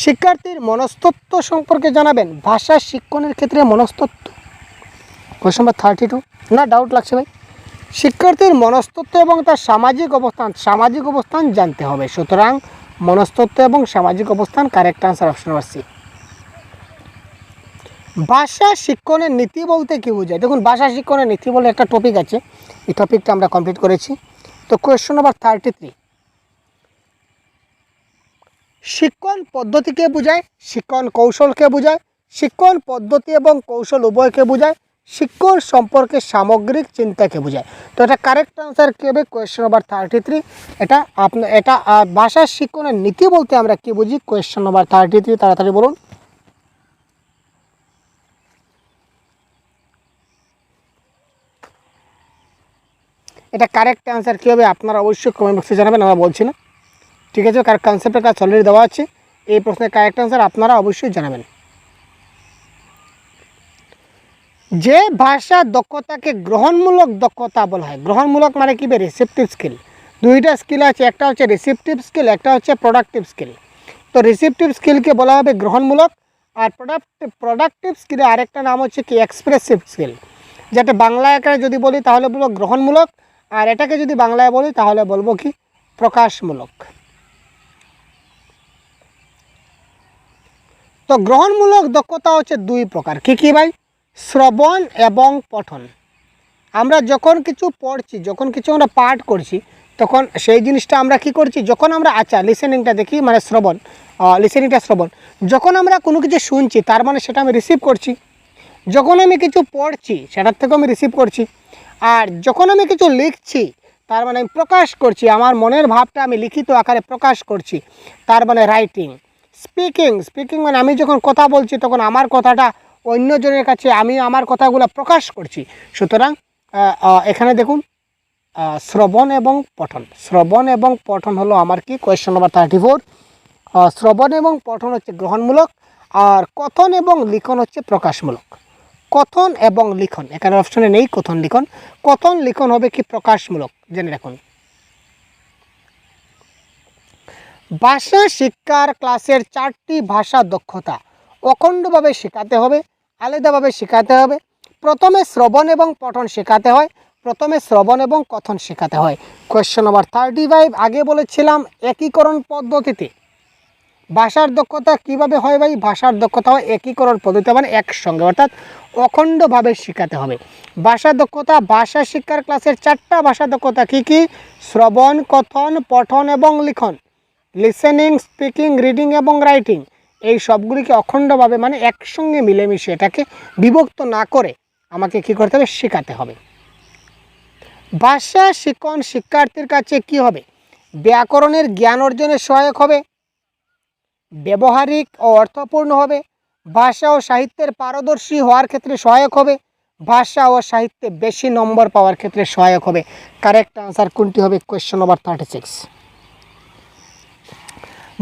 শিক্ষার্থীর মনস্তত্ত্ব সম্পর্কে জানাবেন। ভাষা শিক্ষণের ক্ষেত্রে মনস্তত্ত্ব, কোয়েশ্চন নাম্বার 32। না ডাউট লাগছে ভাই? শিক্ষার্থীর মনস্তত্ত্ব এবং তার সামাজিক অবস্থান জানতে হবে। সুতরাং মনস্তত্ত্ব এবং সামাজিক অবস্থান correct answer, option number C. ভাষা শিক্ষণের নীতি বলতে কী বোঝায়? দেখুন, ভাষা শিক্ষণের নীতি বলে একটা টপিক আছে, এই টপিকটা আমরা কমপ্লিট করেছি। তো কোয়েশ্চন নাম্বার 33, শিক্ষণ পদ্ধতিকে বোঝায়, শিক্ষণ কৌশলকে বোঝায়, শিক্ষণ পদ্ধতি এবং কৌশল উভয়কে বোঝায়, শিক্ষণ সম্পর্কে সামগ্রিক চিন্তাকে বোঝায়। তো এটা কারেক্ট আনসার কী হবে? Question number 33। এটা ভাষা শিক্ষণের নীতি বলতে আমরা কী বুঝি? কোয়েশ্চন নাম্বার 33, তাড়াতাড়ি বলুন। এটা কারেক্ট অ্যান্সার কী হবে আপনারা অবশ্যই কমেন্ট বক্সে জানাবেন, আমরা বলছি না, ঠিক আছে? কারণ কনসেপ্টের কাজ অলরেডি দেওয়া আছে, এই প্রশ্নের কারেক্ট অ্যান্সার আপনারা অবশ্যই জানাবেন। যে ভাষা দক্ষতাকে গ্রহণমূলক দক্ষতা বলা হয়। গ্রহণমূলক মানে কি? Receptive skill. দুইটা স্কিল আছে, একটা হচ্ছে রিসেপটিভ স্কিল, একটা হচ্ছে প্রোডাক্টিভ স্কিল। তো রিসেপটিভ স্কিলকে বলা হবে গ্রহণমূলক, আর প্রোডাক্টিভ স্কিলে আরেকটা নাম হচ্ছে কি? Expressive skill. যেটা বাংলা আকারে যদি বলি তাহলে বলবো গ্রহণমূলক, আর এটাকে যদি বাংলায় বলি তাহলে বলবো কি? প্রকাশমূলক। তো গ্রহণমূলক দক্ষতা হচ্ছে দুই প্রকার। কী কী ভাই? শ্রবণ এবং পঠন। আমরা যখন কিছু পড়ছি, যখন কিছু আমরা পাঠ করছি, তখন সেই জিনিসটা আমরা কি করছি? যখন আমরা লিসেনিংটা দেখি, মানে শ্রবণ, লিসেনিংটা শ্রবণ। যখন আমরা কোনো কিছু শুনছি, তার মানে সেটা আমি রিসিভ করছি। যখন আমি কিছু পড়ছি, সেটার থেকেও আমি রিসিভ করছি। আর যখন আমি কিছু লিখছি, তার মানে আমি প্রকাশ করছি, আমার মনের ভাবটা আমি লিখিত আকারে প্রকাশ করছি, তার মানে রাইটিং। স্পিকিং মানে আমি যখন কথা বলছি তখন আমার কথাটা অন্যজনের কাছে আমি আমার কথাগুলো প্রকাশ করছি। সুতরাং এখানে দেখুন, শ্রবণ এবং পঠন হলো আমার কি? Question number 34। শ্রবণ এবং পঠন হচ্ছে গ্রহণমূলক, আর কথন এবং লিখন হচ্ছে প্রকাশমূলক। কথন এবং লিখন, এখানে অপশনে নেই কথন লিখন। কথন লিখন হবে কি? প্রকাশমূলক। জেনে রাখুন। ভাষা শিক্ষার ক্লাসের 4টি ভাষা দক্ষতা অখণ্ডভাবে শেখাতে হবে, আলাদাভাবে শেখাতে হবে। প্রথমে শ্রবণ এবং পঠন শেখাতে হয়, প্রথমে শ্রবণ এবং কথন শেখাতে হয়। কোয়েশ্চেন নাম্বার 35 আগে বলেছিলাম একীকরণ পদ্ধতিতে। ভাষার দক্ষতা কিভাবে হয় ভাই? ভাষার দক্ষতা হয় একীকরণ পদ্ধতি, মানে একসঙ্গে, অর্থাৎ অখণ্ডভাবে শেখাতে হবে। ভাষা দক্ষতা, ভাষা শিক্ষার ক্লাসের 4টা ভাষা দক্ষতা কি কি? শ্রবণ, কথন, পঠন এবং লিখন। লিসেনিং, স্পিকিং, রিডিং এবং রাইটিং। এই সবগুলিকে অখণ্ডভাবে মানে একসঙ্গে মিলেমিশে এটাকে বিভক্ত না করে আমাকে কী করতে হবে? শেখাতে হবে। ভাষা শিখন শিক্ষার্থীর কাছে কি হবে? ব্যাকরণের জ্ঞান অর্জনে সহায়ক হবে, ব্যবহারিক ও অর্থপূর্ণ হবে, ভাষা ও সাহিত্যের পারদর্শী হওয়ার ক্ষেত্রে সহায়ক হবে, ভাষা ও সাহিত্যে বেশি নম্বর পাওয়ার ক্ষেত্রে সহায়ক হবে। কারেক্ট আনসার কোনটি হবে? Question number 36।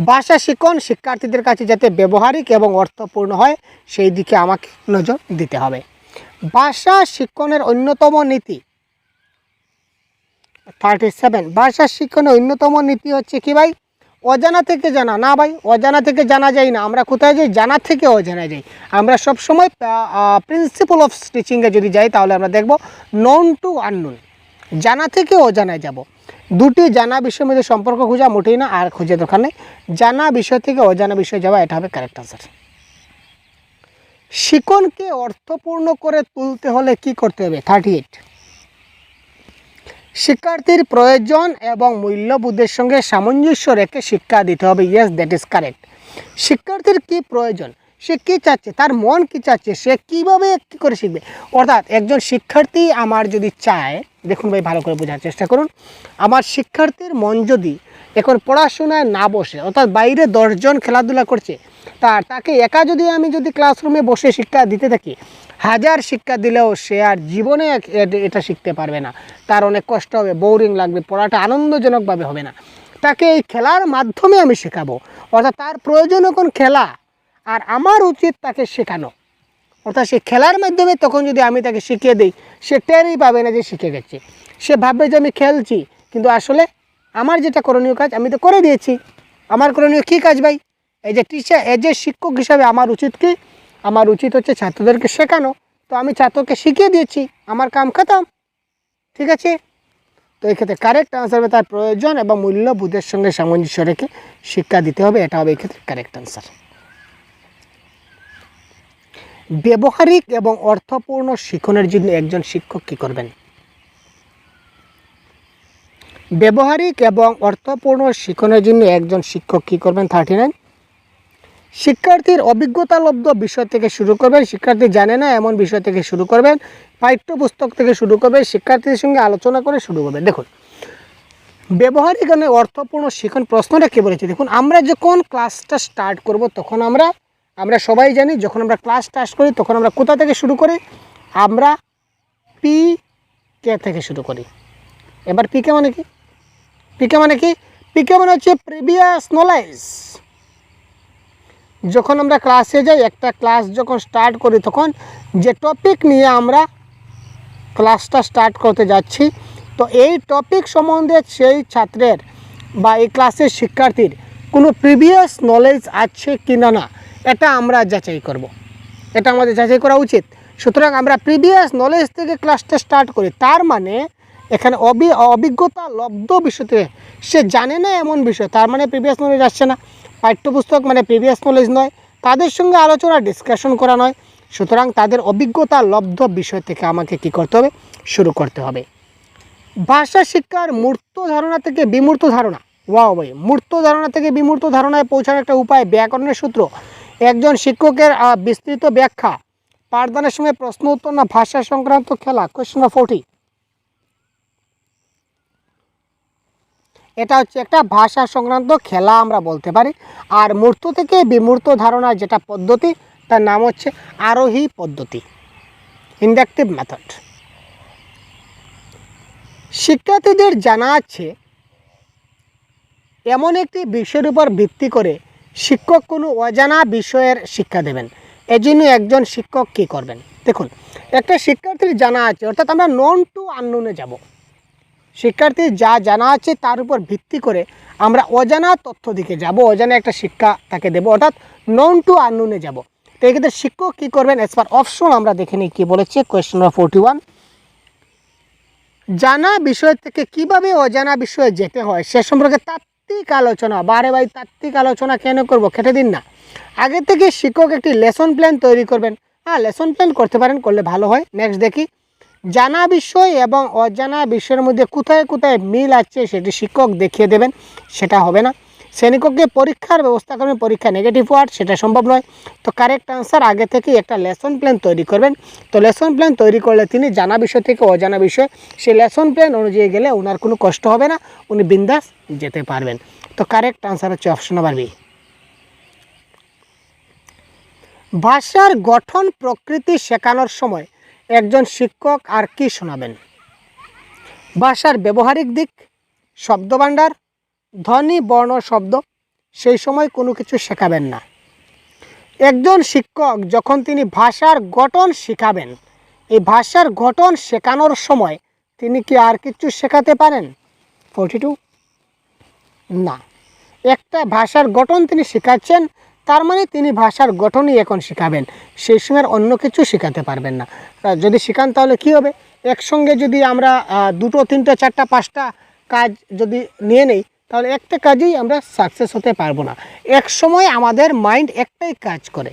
ভাষা শিখন শিক্ষার্থীদের কাছে যাতে ব্যবহারিক এবং অর্থপূর্ণ হয় সেই দিকে আমাকে নজর দিতে হবে। ভাষা শিক্ষণের অন্যতম নীতি 37। ভাষা শিক্ষণের অন্যতম নীতি হচ্ছে কি ভাই? অজানা থেকে জানা। না ভাই, অজানা থেকে জানা যায় না। আমরা কোথায় যাই? জানা থেকে অজানা যাই। আমরা সবসময় প্রিন্সিপাল অফ টিচিংয়ে যদি যাই তাহলে আমরা দেখব নন টু আননোন, জানা থেকে অজানায় যাব। দুটি জানা বিষয়ের মধ্যে সম্পর্ক খোঁজা মোটেই না, আর খুঁজে দরকার নেই। জানা বিষয় থেকে অজানা বিষয় যাওয়া, এটা হবে কারেক্ট আনসার। শিক্ষণকে অর্থপূর্ণ করে তুলতে হলে কি করতে হবে? 38। শিক্ষার্থীর প্রয়োজন এবং মূল্যবোধের সঙ্গে সামঞ্জস্য রেখে শিক্ষা দিতে হবে। Yes, that is correct. শিক্ষার্থীর কি প্রয়োজন, সে কী চাচ্ছে, তার মন কী চাচ্ছে, সে কীভাবে কী করে শিখবে। অর্থাৎ একজন শিক্ষার্থী আমার যদি চায়, দেখুন ভাই ভালো করে বোঝার চেষ্টা করুন, আমার শিক্ষার্থীর মন যদি এখন পড়াশোনায় না বসে, অর্থাৎ বাইরে 10 জন খেলাধুলা করছে, তাকে একা আমি যদি ক্লাসরুমে বসে শিক্ষা দিতে থাকি, 1000 শিক্ষা দিলেও সে আর জীবনে এটা শিখতে পারবে না। তার অনেক কষ্ট হবে, বোরিং লাগবে, পড়াটা আনন্দজনকভাবে হবে না। তাকে এই খেলার মাধ্যমে আমি শেখাবো, অর্থাৎ তার প্রয়োজন এখন খেলা, আর আমার উচিত তাকে শেখানো। অর্থাৎ সে খেলার মাধ্যমে তখন যদি আমি তাকে শিখিয়ে দিই, সে টেরই পাবে না যে শিখে গেছে। সে ভাববে যে আমি খেলছি, কিন্তু আসলে আমার যেটা করণীয় কাজ আমি তো করে দিয়েছি। আমার করণীয় কী কাজ ভাই? এই যে টিচার, এই যে শিক্ষক হিসাবে আমার উচিত কি? আমার উচিত হচ্ছে ছাত্রদেরকে শেখানো। তো আমি ছাত্রকে শিখিয়ে দিয়েছি, আমার কাম খতম। ঠিক আছে? তো এই ক্ষেত্রে কারেক্ট আনসার হবে তার প্রয়োজন এবং মূল্যবোধের সঙ্গে সামঞ্জস্য রেখে শিক্ষা দিতে হবে, এটা হবে এই ক্ষেত্রে কারেক্ট আনসার। ব্যবহারিক এবং অর্থপূর্ণ শিক্ষণের জন্য একজন শিক্ষক কী করবেন? ব্যবহারিক এবং অর্থপূর্ণ শিক্ষণের জন্য একজন শিক্ষক কী করবেন? 39। শিক্ষার্থীর অভিজ্ঞতালব্ধ বিষয় থেকে শুরু করবেন, শিক্ষার্থী জানে না এমন বিষয় থেকে শুরু করবেন, পাঠ্যপুস্তক থেকে শুরু করবেন, শিক্ষার্থীদের সঙ্গে আলোচনা করে শুরু করবেন। দেখুন, ব্যবহারিক এবং অর্থপূর্ণ শিক্ষণ প্রশ্নটা কী বলেছে দেখুন। আমরা যখন ক্লাসটা স্টার্ট করব তখন আমরা সবাই জানি, যখন আমরা ক্লাস স্টার্ট করি তখন আমরা কোথা থেকে শুরু করি? আমরা পি কে থেকে শুরু করি। এবার পিকে মানে কি? পিকে মানে কি? পিকে মানে হচ্ছে প্রিভিয়াস নলেজ। যখন আমরা ক্লাসে যাই, একটা ক্লাস যখন স্টার্ট করি, তখন যে টপিক নিয়ে আমরা ক্লাসটা স্টার্ট করতে যাচ্ছি, তো এই টপিক সম্বন্ধে সেই ছাত্রের বা এই ক্লাসের শিক্ষার্থীর কোনো প্রিভিয়াস নলেজ আছে কি না, এটা আমরা যাচাই করব। এটা আমাদের যাচাই করা উচিত। সুতরাং আমরা প্রিভিয়াস নলেজ থেকে ক্লাসটা স্টার্ট করি, তার মানে এখানে অভিজ্ঞতা লব্ধ বিষয়তে সে জানে না এমন বিষয়, তার মানে প্রিভিয়াস নলেজ আসছে না। পাঠ্যপুস্তক মানে প্রিভিয়াস নলেজ নয়, তাদের সঙ্গে আলোচনা ডিসকাশন করা নয়। সুতরাং তাদের অভিজ্ঞতা লব্ধ বিষয় থেকে আমাকে কি করতে হবে? শুরু করতে হবে। ভাষা শিক্ষার মূর্ত ধারণা থেকে বিমূর্ত ধারণা। ওয়াও ভাই, মূর্ত ধারণা থেকে বিমূর্ত ধারণায় পৌঁছানোর একটা উপায়, ব্যাকরণের সূত্র, একজন শিক্ষকের বিস্তৃত ব্যাখ্যা, পাঠদানের সময় প্রশ্ন উত্তর না ভাষা সংক্রান্ত খেলা। Question number 40। এটা হচ্ছে একটা ভাষা সংক্রান্ত খেলা আমরা বলতে পারি। আর মূর্ত থেকে বিমূর্ত ধারণার যেটা পদ্ধতি, তার নাম হচ্ছে আরোহী পদ্ধতি, ইন্ডাকটিভ মেথড। শিক্ষার্থীদের জানা আছে এমন একটি বিষয়ের উপর ভিত্তি করে শিক্ষক কোনো অজানা বিষয়ের শিক্ষা দেবেন। এজন্য একজন শিক্ষক কী করবেন? দেখুন, একটা শিক্ষার্থীর জানা আছে, অর্থাৎ আমরা নন টু আননোনে যাব। শিক্ষার্থীর যা জানা আছে তার উপর ভিত্তি করে আমরা অজানা তথ্য দিকে যাব, অজানা একটা শিক্ষা তাকে দেব, অর্থাৎ নন টু আননোনে যাব। তো এক্ষেত্রে শিক্ষক কী করবেন? অ্যাজ পার অপশন আমরা দেখে নিই কী বলেছে। Question number 41। জানা বিষয় থেকে কিভাবে অজানা বিষয়ে যেতে হয় সে সম্পর্কে তাত্ত্বিক আলোচনা। বারে ভাই তাত্ত্বিক আলোচনা কেন করব, খেটে দিন না। আগে থেকে শিক্ষক একটি লেসন প্ল্যান তৈরি করবেন। হ্যাঁ, লেসন প্ল্যান করতে পারেন, করলে ভালো হয়। নেক্সট দেখি, জানা বিষয় এবং অজানা বিষয়ের মধ্যে কোথায় কোথায় মিল আছে সেটি শিক্ষক দেখিয়ে দেবেন, সেটা হবে না। শ্রেণীকক্ষে পরীক্ষার ব্যবস্থা করবেন, পরীক্ষা নেগেটিভ ওয়ার্ড, সেটা সম্ভব নয়। তো কারেক্ট আনসার, আগে থেকেই একটা লেসন প্ল্যান তৈরি করবেন। তো লেসন প্ল্যান তৈরি করলে তিনি জানা বিষয় থেকে অজানা বিষয় সেই লেসন প্ল্যান অনুযায়ী গেলে ওনার কোনো কষ্ট হবে না, উনি বিন্দাস যেতে পারবেন। তো কারেক্ট আনসার হচ্ছে অপশন নাম্বার বি। ভাষার গঠন প্রকৃতি শেখানোর সময় একজন শিক্ষক আর কি শোনাবেন? ভাষার ব্যবহারিক দিক, শব্দভাণ্ডার, ধ্বনি, বর্ণ, শব্দ, সেই সময় কোনো কিছু শেখাবেন না। একজন শিক্ষক যখন তিনি ভাষার গঠন শেখাবেন, এই ভাষার গঠন শেখানোর সময় তিনি কি আর কিছু শেখাতে পারেন? 42 না। একটা ভাষার গঠন তিনি শেখাচ্ছেন, তার মানে তিনি ভাষার গঠনই এখন শেখাবেন, সেই সময় অন্য কিছু শেখাতে পারবেন না। যদি শেখান তাহলে কি হবে, একসঙ্গে যদি আমরা 2, 3, 4, 5টা কাজ যদি নিয়ে নেই তাহলে একটা কাজেই আমরা সাকসেস হতে পারবো না। এক সময় আমাদের মাইন্ড একটাই কাজ করে,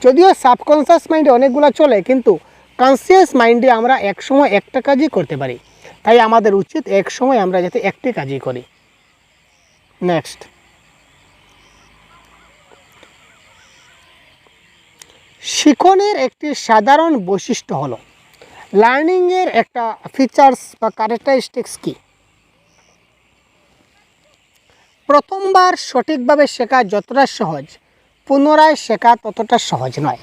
যদিও সাবকনসিয়াস মাইন্ডে অনেকগুলো চলে, কিন্তু কনসিয়াস মাইন্ডে আমরা এক সময় একটা কাজই করতে পারি। তাই আমাদের উচিত এক সময় আমরা যাতে একটি কাজই করি। নেক্সট, শিখনের একটি সাধারণ বৈশিষ্ট্য হলো লার্নিংয়ের একটা ফিচার্স বা ক্যারেক্টারিস্টিক্স কি? প্রথমবার সঠিকভাবে শেখা যতটা সহজ, পুনরায় শেখা ততটা সহজ নয়।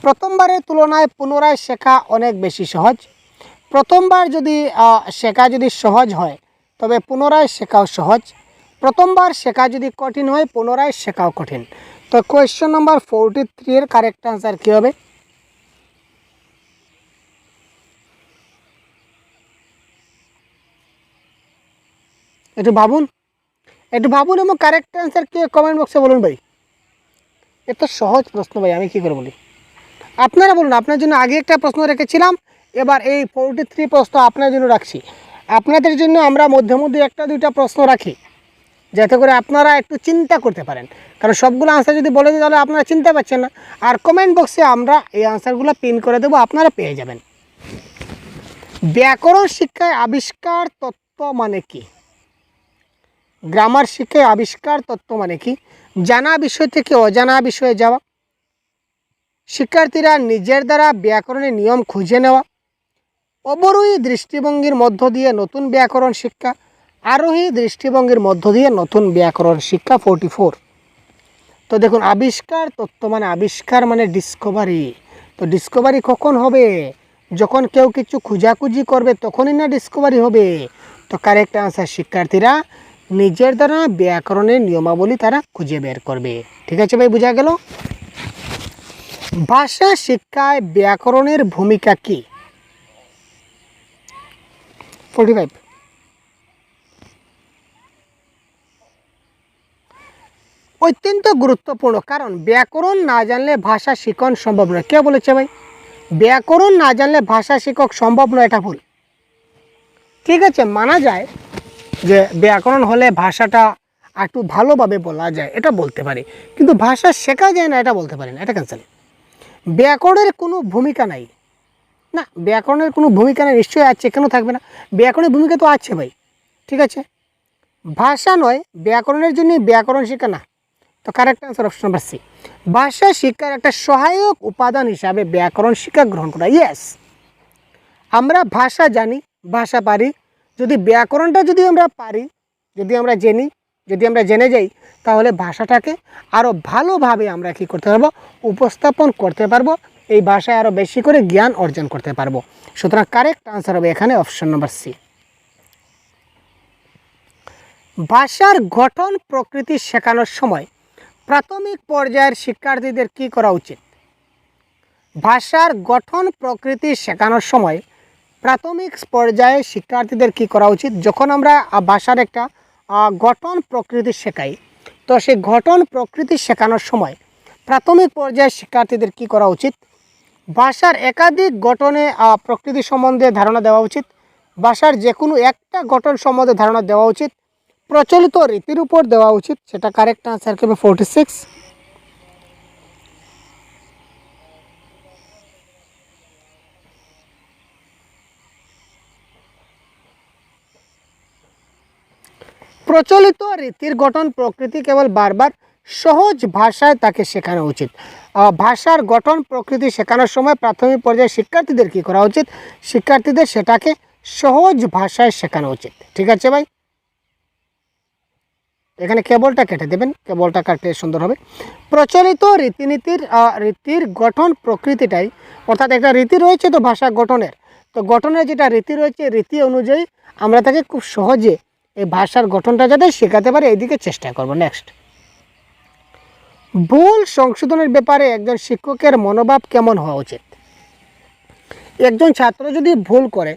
প্রথমবারের তুলনায় পুনরায় শেখা অনেক বেশি সহজ। প্রথমবার যদি শেখা যদি সহজ হয় তবে পুনরায় শেখাও সহজ। প্রথমবার শেখা যদি কঠিন হয় পুনরায় শেখাও কঠিন। তো কোয়েশ্চন নাম্বার 43 এর কারেক্ট আনসার কী হবে? একটু ভাবুন এবং কারেক্ট আনসার কি কমেন্ট বক্সে বলুন ভাই। এত সহজ প্রশ্ন ভাই, আমি কী করে বলি? আপনারা বলুন। আপনার জন্য আগে একটা প্রশ্ন রেখেছিলাম, এবার এই 43 প্রশ্ন আপনার জন্য রাখছি। আপনাদের জন্য আমরা মধ্যে মধ্যে 1-2টা প্রশ্ন রাখি যাতে করে আপনারা একটু চিন্তা করতে পারেন, কারণ সবগুলো আনসার যদি বলে দিই তাহলে আপনারা চিনতে পারছেন না। আর কমেন্ট বক্সে আমরা এই আনসারগুলো পিন করে দেবো, আপনারা পেয়ে যাবেন। ব্যাকরণ শিক্ষায় আবিষ্কার তত্ত্ব মানে কি? গ্রামার শিক্ষায় আবিষ্কার তত্ত্ব মানে কি? জানা বিষয় থেকে অজানা বিষয়ে যাওয়া, শিক্ষার্থীরা নিজের দ্বারা ব্যাকরণের নিয়ম খুঁজে নেওয়া, অবরোহী দৃষ্টিভঙ্গির মধ্য দিয়ে নতুন ব্যাকরণ শিক্ষা, আরোহী দৃষ্টিভঙ্গির মধ্য দিয়ে নতুন ব্যাকরণ শিক্ষা। 44। তো দেখুন, আবিষ্কার তত্ত্ব মানে আবিষ্কার মানে ডিসকভারি। তো ডিসকভারি কখন হবে? যখন কেউ কিছু খোঁজাখুঁজি করবে তখনই না ডিসকভারি হবে। তো কারেক্ট আনসার, শিক্ষার্থীরা নিজের দ্বারা ব্যাকরণের নিয়মাবলী তারা খুঁজে বের করবে। ঠিক আছে ভাই, বোঝা গেল? ভাষা শিক্ষায় ব্যাকরণের ভূমিকা কি? 45। অত্যন্ত গুরুত্বপূর্ণ, কারণ ব্যাকরণ না জানলে ভাষা শিখন সম্ভব নয়। কে বলেছে ভাই ব্যাকরণ না জানলে ভাষা শিক্ষক সম্ভব নয়? এটা ভুল। ঠিক আছে, মানা যায় যে ব্যাকরণ হলে ভাষাটা একটু ভালোভাবে বলা যায়, এটা বলতে পারি, কিন্তু ভাষা শেখা যায় না এটা বলতে পারি না, এটা ক্যান্সেল। ব্যাকরণের কোনো ভূমিকা নাই না, ব্যাকরণের কোনো ভূমিকা নেই, নিশ্চয়ই আছে, কেন থাকবে না? ব্যাকরণের ভূমিকা তো আছে ভাই। ঠিক আছে, ভাষা নয় ব্যাকরণের জন্য ব্যাকরণ শিক্ষা না। তো correct answer option number C, ভাষা শিক্ষার একটা সহায়ক উপাদান হিসাবে ব্যাকরণ শিক্ষা গ্রহণ করা। ইয়েস, আমরা ভাষা জানি, ভাষা পারি, যদি ব্যাকরণটা যদি আমরা পারি, যদি আমরা জেনে যাই, তাহলে ভাষাটাকে আরও ভালোভাবে আমরা কী করতে পারবো? উপস্থাপন করতে পারবো, এই ভাষায় আরও বেশি করে জ্ঞান অর্জন করতে পারবো। সুতরাং কারেক্ট আনসার হবে এখানে অপশন নাম্বার সি। ভাষার গঠন প্রকৃতি শেখানোর সময় প্রাথমিক পর্যায়ের শিক্ষার্থীদের কি করা উচিত? ভাষার গঠন প্রকৃতি শেখানোর সময় প্রাথমিক পর্যায়ে শিক্ষার্থীদের কি করা উচিত? যখন আমরা ভাষার একটা গঠন প্রকৃতি শেখাই, তো সেই গঠন প্রকৃতি শেখানোর সময় প্রাথমিক পর্যায়ে শিক্ষার্থীদের কি করা উচিত? ভাষার একাধিক গঠনে প্রকৃতি সম্বন্ধে ধারণা দেওয়া উচিত, ভাষার যে কোনো একটা গঠন সম্বন্ধে ধারণা দেওয়া উচিত, প্রচলিত রীতির উপর দেওয়া উচিত। সেটা কারেক্ট আনসার হবে 46। প্রচলিত রীতির গঠন প্রকৃতি কেবল বারবার সহজ ভাষায় তাকে শেখানো উচিত। ভাষার গঠন প্রকৃতি শেখানোর সময় প্রাথমিক পর্যায়ে শিক্ষার্থীদের কী করা উচিত? শিক্ষার্থীদের সেটাকে সহজ ভাষায় শেখানো উচিত। ঠিক আছে ভাই, এখানে কেবলটা কেটে দেবেন, কেবলটা কাটলে সুন্দর হবে। প্রচলিত রীতির গঠন প্রকৃতিটাই, অর্থাৎ একটা রীতি রয়েছে তো ভাষা গঠনের, তো গঠনের যেটা রীতি রয়েছে রীতি অনুযায়ী আমরা তাকে খুব সহজে এই ভাষার গঠনটা যাতে শেখাতে পারে এইদিকে চেষ্টা করব। নেক্সট, ভুল সংশোধনের ব্যাপারে একজন শিক্ষকের মনোভাব কেমন হওয়া উচিত? একজন ছাত্র যদি ভুল করে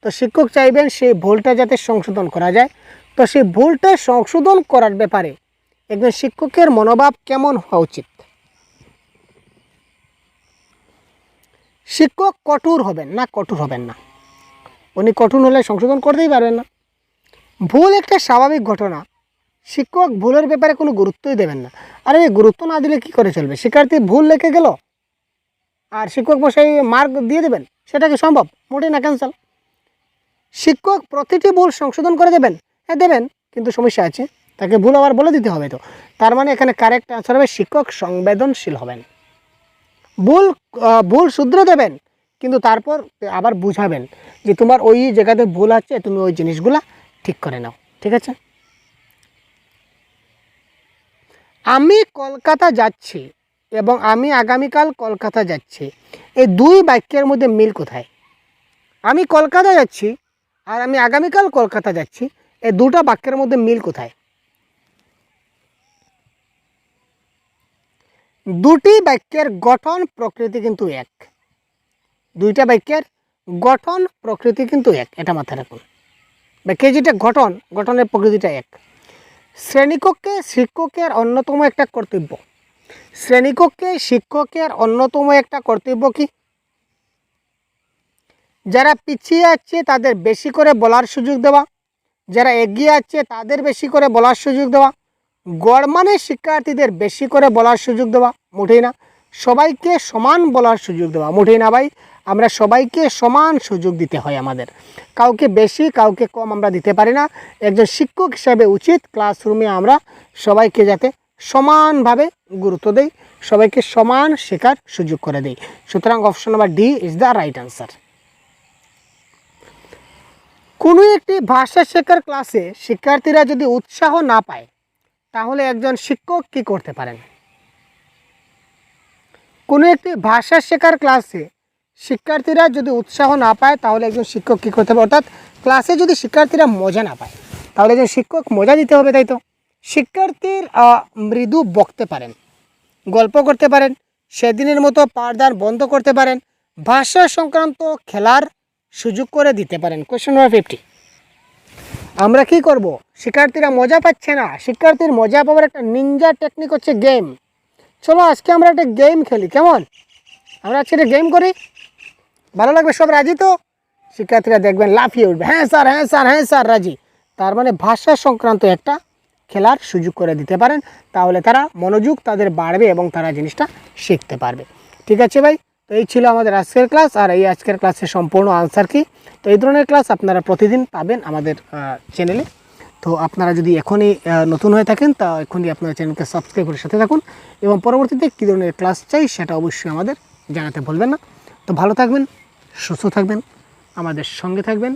তো শিক্ষক চাইবেন সেই ভুলটা যাতে সংশোধন করা যায়, তো সেই ভুলটা সংশোধন করার ব্যাপারে একজন শিক্ষকের মনোভাব কেমন হওয়া উচিত? শিক্ষক কঠোর হবেন না? কঠোর হবেন না। উনি কঠোর হলে সংশোধন করতেই পারবেন না। ভুল একটা স্বাভাবিক ঘটনা, শিক্ষক ভুলের ব্যাপারে কোনো গুরুত্বই দেবেন না। আর এই গুরুত্ব না দিলে কী করে চলবে? শিক্ষার্থী ভুল লিখে গেল আর শিক্ষক মশাই মার্ক দিয়ে দেবেন, সেটা কি সম্ভব? মোটেই না, ক্যান্সেল। শিক্ষক প্রতিটি ভুল সংশোধন করে দেবেন, হ্যাঁ দেবেন, কিন্তু সমস্যা আছে, তাকে ভুল আবার বলে দিতে হবে। তো তার মানে এখানে কারেক্ট আনসার হবে শিক্ষক সংবেদনশীল হবেন। ভুল শুধরে দেবেন, কিন্তু তারপর আবার বুঝাবেন যে তোমার ওই জায়গাতে ভুল আছে, তুমি ওই জিনিসগুলা ঠিক করে নাও। ঠিক আছে, আমি কলকাতা যাচ্ছি এবং আমি আগামীকাল কলকাতা যাচ্ছি, এই দুই বাক্যের মধ্যে মিল কোথায়? আমি কলকাতা যাচ্ছি আর আমি আগামীকাল কলকাতা যাচ্ছি, এই দুটো বাক্যের মধ্যে মিল কোথায়? দুটি বাক্যের গঠন প্রকৃতি কিন্তু এক। দুইটা বাক্যের গঠন প্রকৃতি কিন্তু এক, এটা মাথায় রাখুন। বাক্যের যেটা গঠনের প্রকৃতিটা এক। শ্রেণীকক্ষে শিক্ষকের অন্যতম একটা কর্তব্য, শ্রেণীকক্ষে শিক্ষকের অন্যতম একটা কর্তব্য কি? যারা পিছিয়ে আছে তাদের বেশি করে বলার সুযোগ দেওয়া, যারা এগিয়ে আছে তাদের বেশি করে বলার সুযোগ দেওয়া, গড়মানের শিক্ষার্থীদের বেশি করে বলার সুযোগ দেওয়া, মোটেই না। সবাইকে সমান বলার সুযোগ দেওয়া, মোটেই না ভাই। আমরা সবাইকে সমান সুযোগ দিতে হয় আমাদের, কাউকে বেশি কাউকে কম আমরা দিতে পারি না। একজন শিক্ষক হিসাবে উচিত ক্লাসরুমে আমরা সবাইকে যাতে সমানভাবে গুরুত্ব দেই, সবাইকে সমান শেখার সুযোগ করে দেই। সুতরাং option number D is the right answer. কোনো একটি ভাষা শেখার ক্লাসে শিক্ষার্থীরা যদি উৎসাহ না পায় তাহলে একজন শিক্ষক কি করতে পারেন? কোনো একটি ভাষা শেখার ক্লাসে শিক্ষার্থীরা যদি উৎসাহ না পায় তাহলে একজন শিক্ষক কী করতে হবে? অর্থাৎ ক্লাসে যদি শিক্ষার্থীরা মজা না পায় তাহলে একজন শিক্ষক মজা দিতে হবে, তাই তো? শিক্ষার্থীর মৃদু বকতে পারেন, গল্প করতে পারেন, সেদিনের মতো পাঠদান বন্ধ করতে পারেন, ভাষা সংক্রান্ত খেলার সুযোগ করে দিতে পারেন। কোয়েশ্চেন নাম্বার 50, আমরা কি করব? শিক্ষার্থীরা মজা পাচ্ছে না, শিক্ষার্থীর মজা পাওয়ার একটা নিনজা টেকনিক হচ্ছে গেম। চলো আজকে আমরা একটা গেম খেলি, কেমন? আমরা আজকে একটা গেম করি, ভালো লাগবে? সব রাজি তো? শিক্ষার্থীরা দেখবেন লাফিয়ে উঠবে, হ্যাঁ স্যার, হ্যাঁ স্যার, হ্যাঁ স্যার, রাজি। তার মানে ভাষা সংক্রান্ত একটা খেলার সুযোগ করে দিতে পারেন, তাহলে তারা মনোযোগ তাদের বাড়বে এবং তারা জিনিসটা শিখতে পারবে। ঠিক আছে ভাই, তো এই ছিল আমাদের আজকের ক্লাস। আর এই আজকের ক্লাসের সম্পূর্ণ আনসার কি, তো এই ধরনের ক্লাস আপনারা প্রতিদিন পাবেন আমাদের চ্যানেলে। তো আপনারা যদি এখনই নতুন হয়ে থাকেন তা এখনই আপনার চ্যানেলকে সাবস্ক্রাইব করে সাথে থাকুন এবং পরবর্তীতে কী ধরনের ক্লাস চাই সেটা অবশ্যই আমাদের জানাতে ভুলবেন না। তো ভালো থাকবেন, সুস্থ থাকবেন, আমাদের সঙ্গে থাকবেন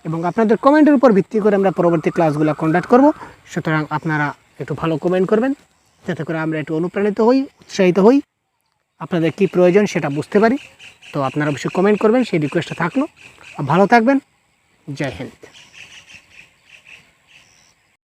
এবং আপনাদের কমেন্টের উপর ভিত্তি করে আমরা পরবর্তী ক্লাসগুলো কন্ডাক্ট করব। সুতরাং আপনারা একটু ভালো কমেন্ট করবেন যাতে করে আমরা একটু অনুপ্রাণিত হই, উৎসাহিত হই, আপনাদের কি প্রয়োজন সেটা বুঝতে পারি। তো আপনারা অবশ্যই কমেন্ট করবেন, সেই রিকোয়েস্টটা থাকলো। ভালো থাকবেন, জয় হিন্দ।